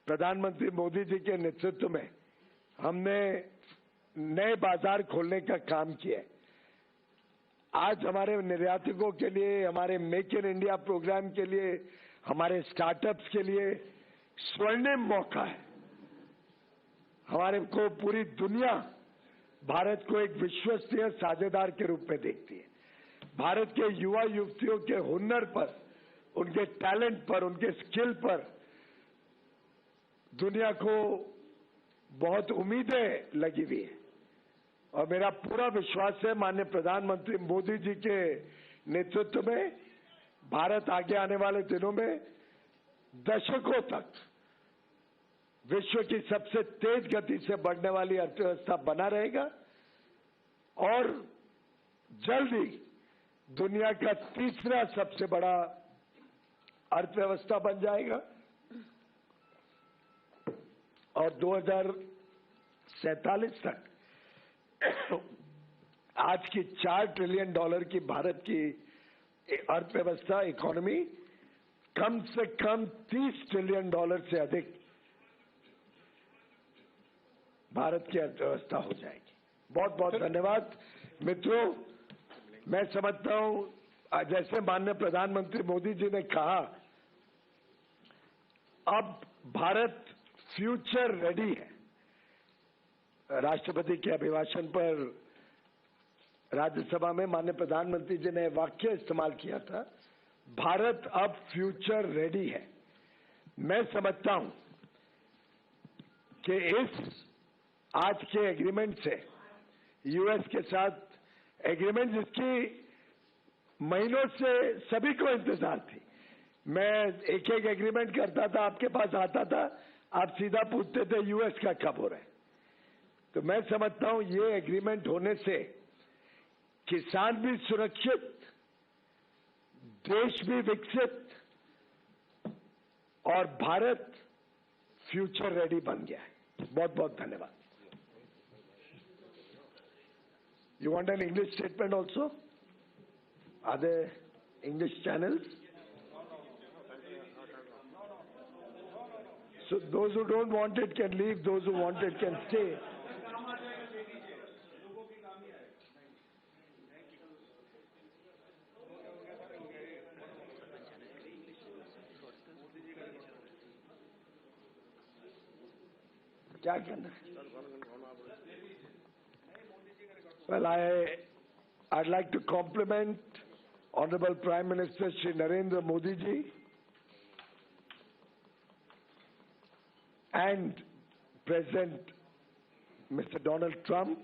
प्रधानमंत्री मोदी जी के नेतृत्व में हमने नए बाजार खोलने का काम किया है। आज हमारे निर्यातकों के लिए, हमारे मेक इन इंडिया प्रोग्राम के लिए, हमारे स्टार्टअप्स के लिए स्वर्णिम मौका है। हमारे को पूरी दुनिया भारत को एक विश्वसनीय साझेदार के रूप में देखती है। भारत के युवा युवतियों के हुनर पर, उनके टैलेंट पर, उनके स्किल पर दुनिया को बहुत उम्मीदें लगी हुई है, और मेरा पूरा विश्वास है माननीय प्रधानमंत्री मोदी जी के नेतृत्व में भारत आगे आने वाले दिनों में दशकों तक विश्व की सबसे तेज गति से बढ़ने वाली अर्थव्यवस्था बना रहेगा, और जल्द ही दुनिया का तीसरा सबसे बड़ा अर्थव्यवस्था बन जाएगा। और 2047 तक आज की $4 ट्रिलियन की भारत की अर्थव्यवस्था, इकोनॉमी कम से कम $30 ट्रिलियन से अधिक भारत की अर्थव्यवस्था हो जाएगी। बहुत बहुत धन्यवाद मित्रों। मैं समझता हूं, जैसे माननीय प्रधानमंत्री मोदी जी ने कहा, अब भारत फ्यूचर रेडी है। राष्ट्रपति के अभिभाषण पर राज्यसभा में माननीय प्रधानमंत्री जी ने वाक्य इस्तेमाल किया था, भारत अब फ्यूचर रेडी है। मैं समझता हूं कि इस आज के एग्रीमेंट से, यूएस के साथ एग्रीमेंट जिसकी महीनों से सभी को इंतजार थी, मैं एक एक एग्रीमेंट करता था, आपके पास आता था, आप सीधा पूछते थे यूएस का कब हो रहा है। तो मैं समझता हूं ये एग्रीमेंट होने से किसान भी सुरक्षित, देश भी विकसित, और भारत फ्यूचर रेडी बन गया है। बहुत बहुत धन्यवाद। You want an English statement also? Are there English channels? So those who don't want it can leave, those who want it can stay. क्या करना है? Well, I'd like to compliment Honorable Prime Minister Shri Narendra Modi ji and President Mr. Donald Trump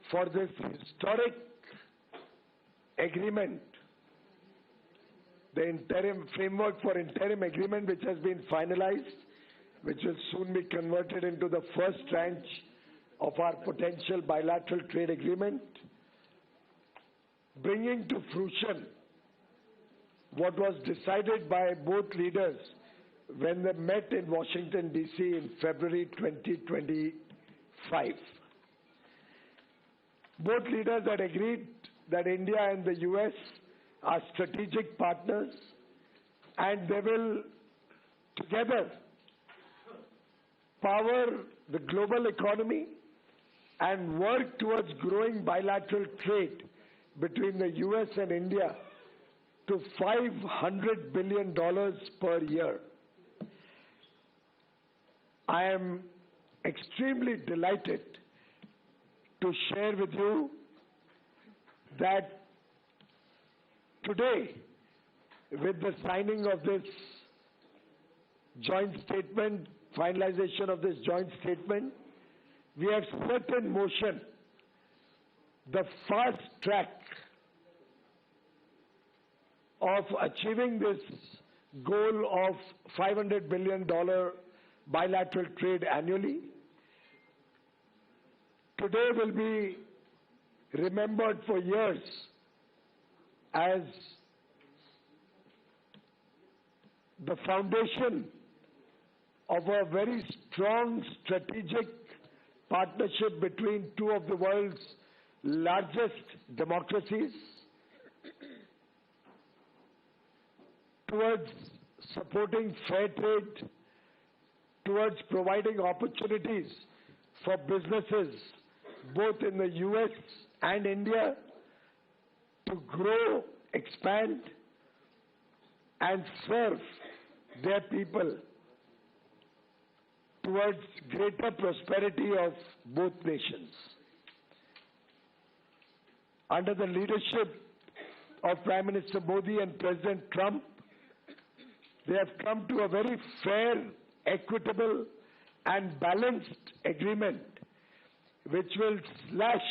for this historic agreement, the interim framework for interim agreement which has been finalized, which will soon be converted into the first tranche of our potential bilateral trade agreement, bringing to fruition what was decided by both leaders when they met in Washington, D.C. in February 2025. both leaders had agreed that India and the US are strategic partners, and they will together power the global economy and work towards growing bilateral trade between the US and India to $500 billion per year. I am extremely delighted to share with you that today, with the signing of this joint statement, finalization of this joint statement, we have set in motion the fast track of achieving this goal of $500 billion bilateral trade annually. Today will be remembered for years as the foundation of a very strong strategic partnership between two of the world's largest democracies towards supporting fair trade, towards providing opportunities for businesses both in the US and India to grow, expand, and serve their people towards greater prosperity of both nations. Under the leadership of Prime Minister Modi and President Trump, they have come to a very fair, equitable, and balanced agreement which will slash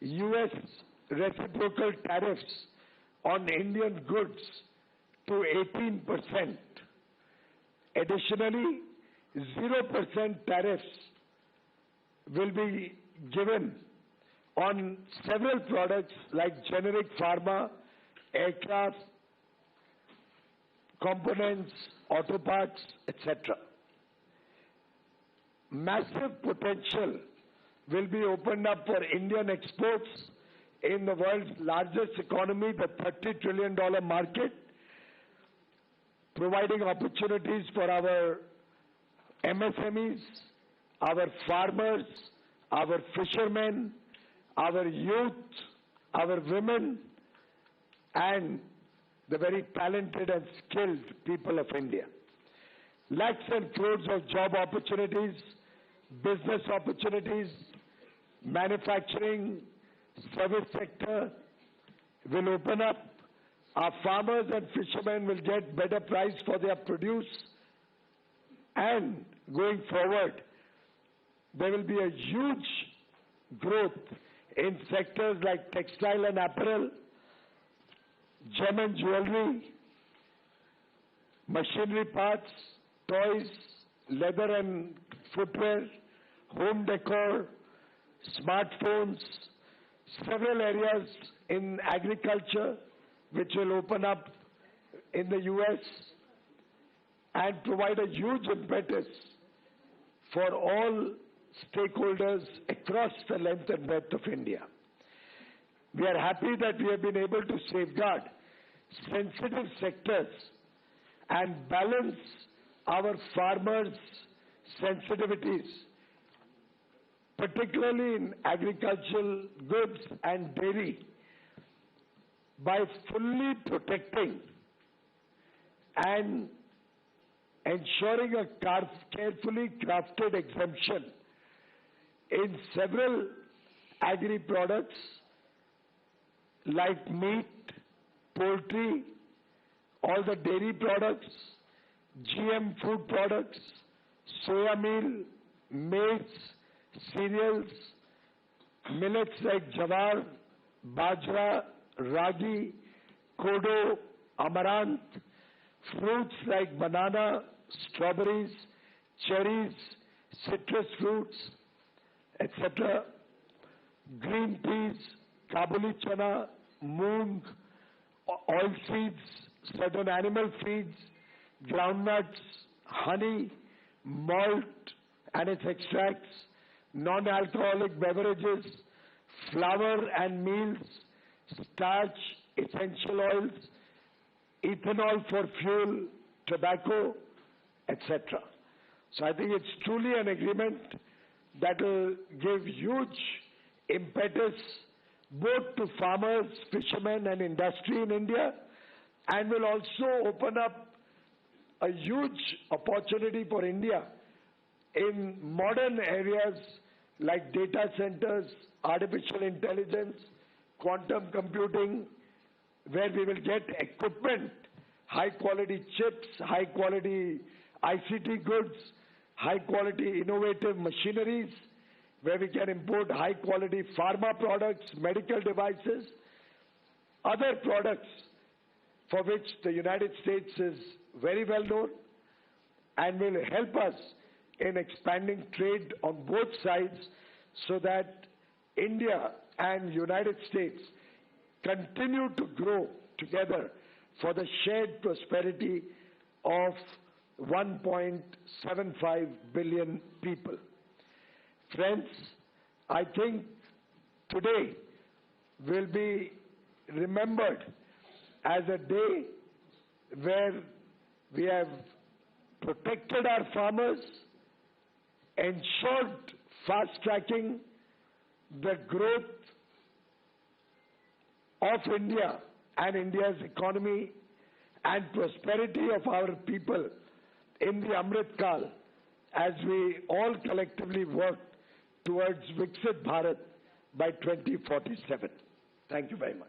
US reciprocal tariffs on Indian goods to 18%. Additionally, 0% tariffs will be given on several products like generic pharma, aircraft, components, auto parts, etc. Massive potential will be opened up for Indian exports in the world's largest economy, the $30 trillion market, providing opportunities for our MSMEs, our farmers, our fishermen, our youth, our women, and the very talented and skilled people of India. Lakhs and crores of job opportunities, business opportunities, manufacturing, service sector will open up. Our farmers and fishermen will get better price for their produce, and going forward, there will be a huge growth in sectors like textile and apparel, gem and jewelry, machinery parts, toys, leather and footwear, home decor, smartphones, several areas in agriculture which will open up in the US and provide a huge impetus for all stakeholders across the length and breadth of India. We are happy that we have been able to safeguard sensitive sectors and balance our farmers' sensitivities, particularly in agricultural goods and dairy, by fully protecting and ensuring a carefully crafted exemption in several agri products like meat, poultry, all the dairy products, GM food products, soya meal, maize, cereals, millets like jawar, bajra, ragi, kodo, amaranth, fruits like banana, strawberries, cherries, citrus fruits, etc., green peas, kabuli chana, moong, oil seeds, certain animal feeds, groundnuts, honey, malt and its extracts, non-alcoholic beverages, flour and meals, starch, essential oils, ethanol for fuel, tobacco, etc. So I think it's truly an agreement that will give huge impetus both to farmers, fishermen and industry in India, and will also open up a huge opportunity for India in modern areas like data centers, artificial intelligence, quantum computing, where we will get equipment, high quality chips, high quality ICT goods, high quality innovative machineries, where we can import high quality pharma products, medical devices, other products for which the United States is very well known and will help us in expanding trade on both sides so that India and United States continue to grow together for the shared prosperity of 1.75 billion people. Friends, I think today will be remembered as a day where we have protected our farmers, ensured fast-tracking the growth of India and India's economy and prosperity of our people in the Amrit Kal as we all collectively work towards Viksit Bharat by 2047. Thank you very much.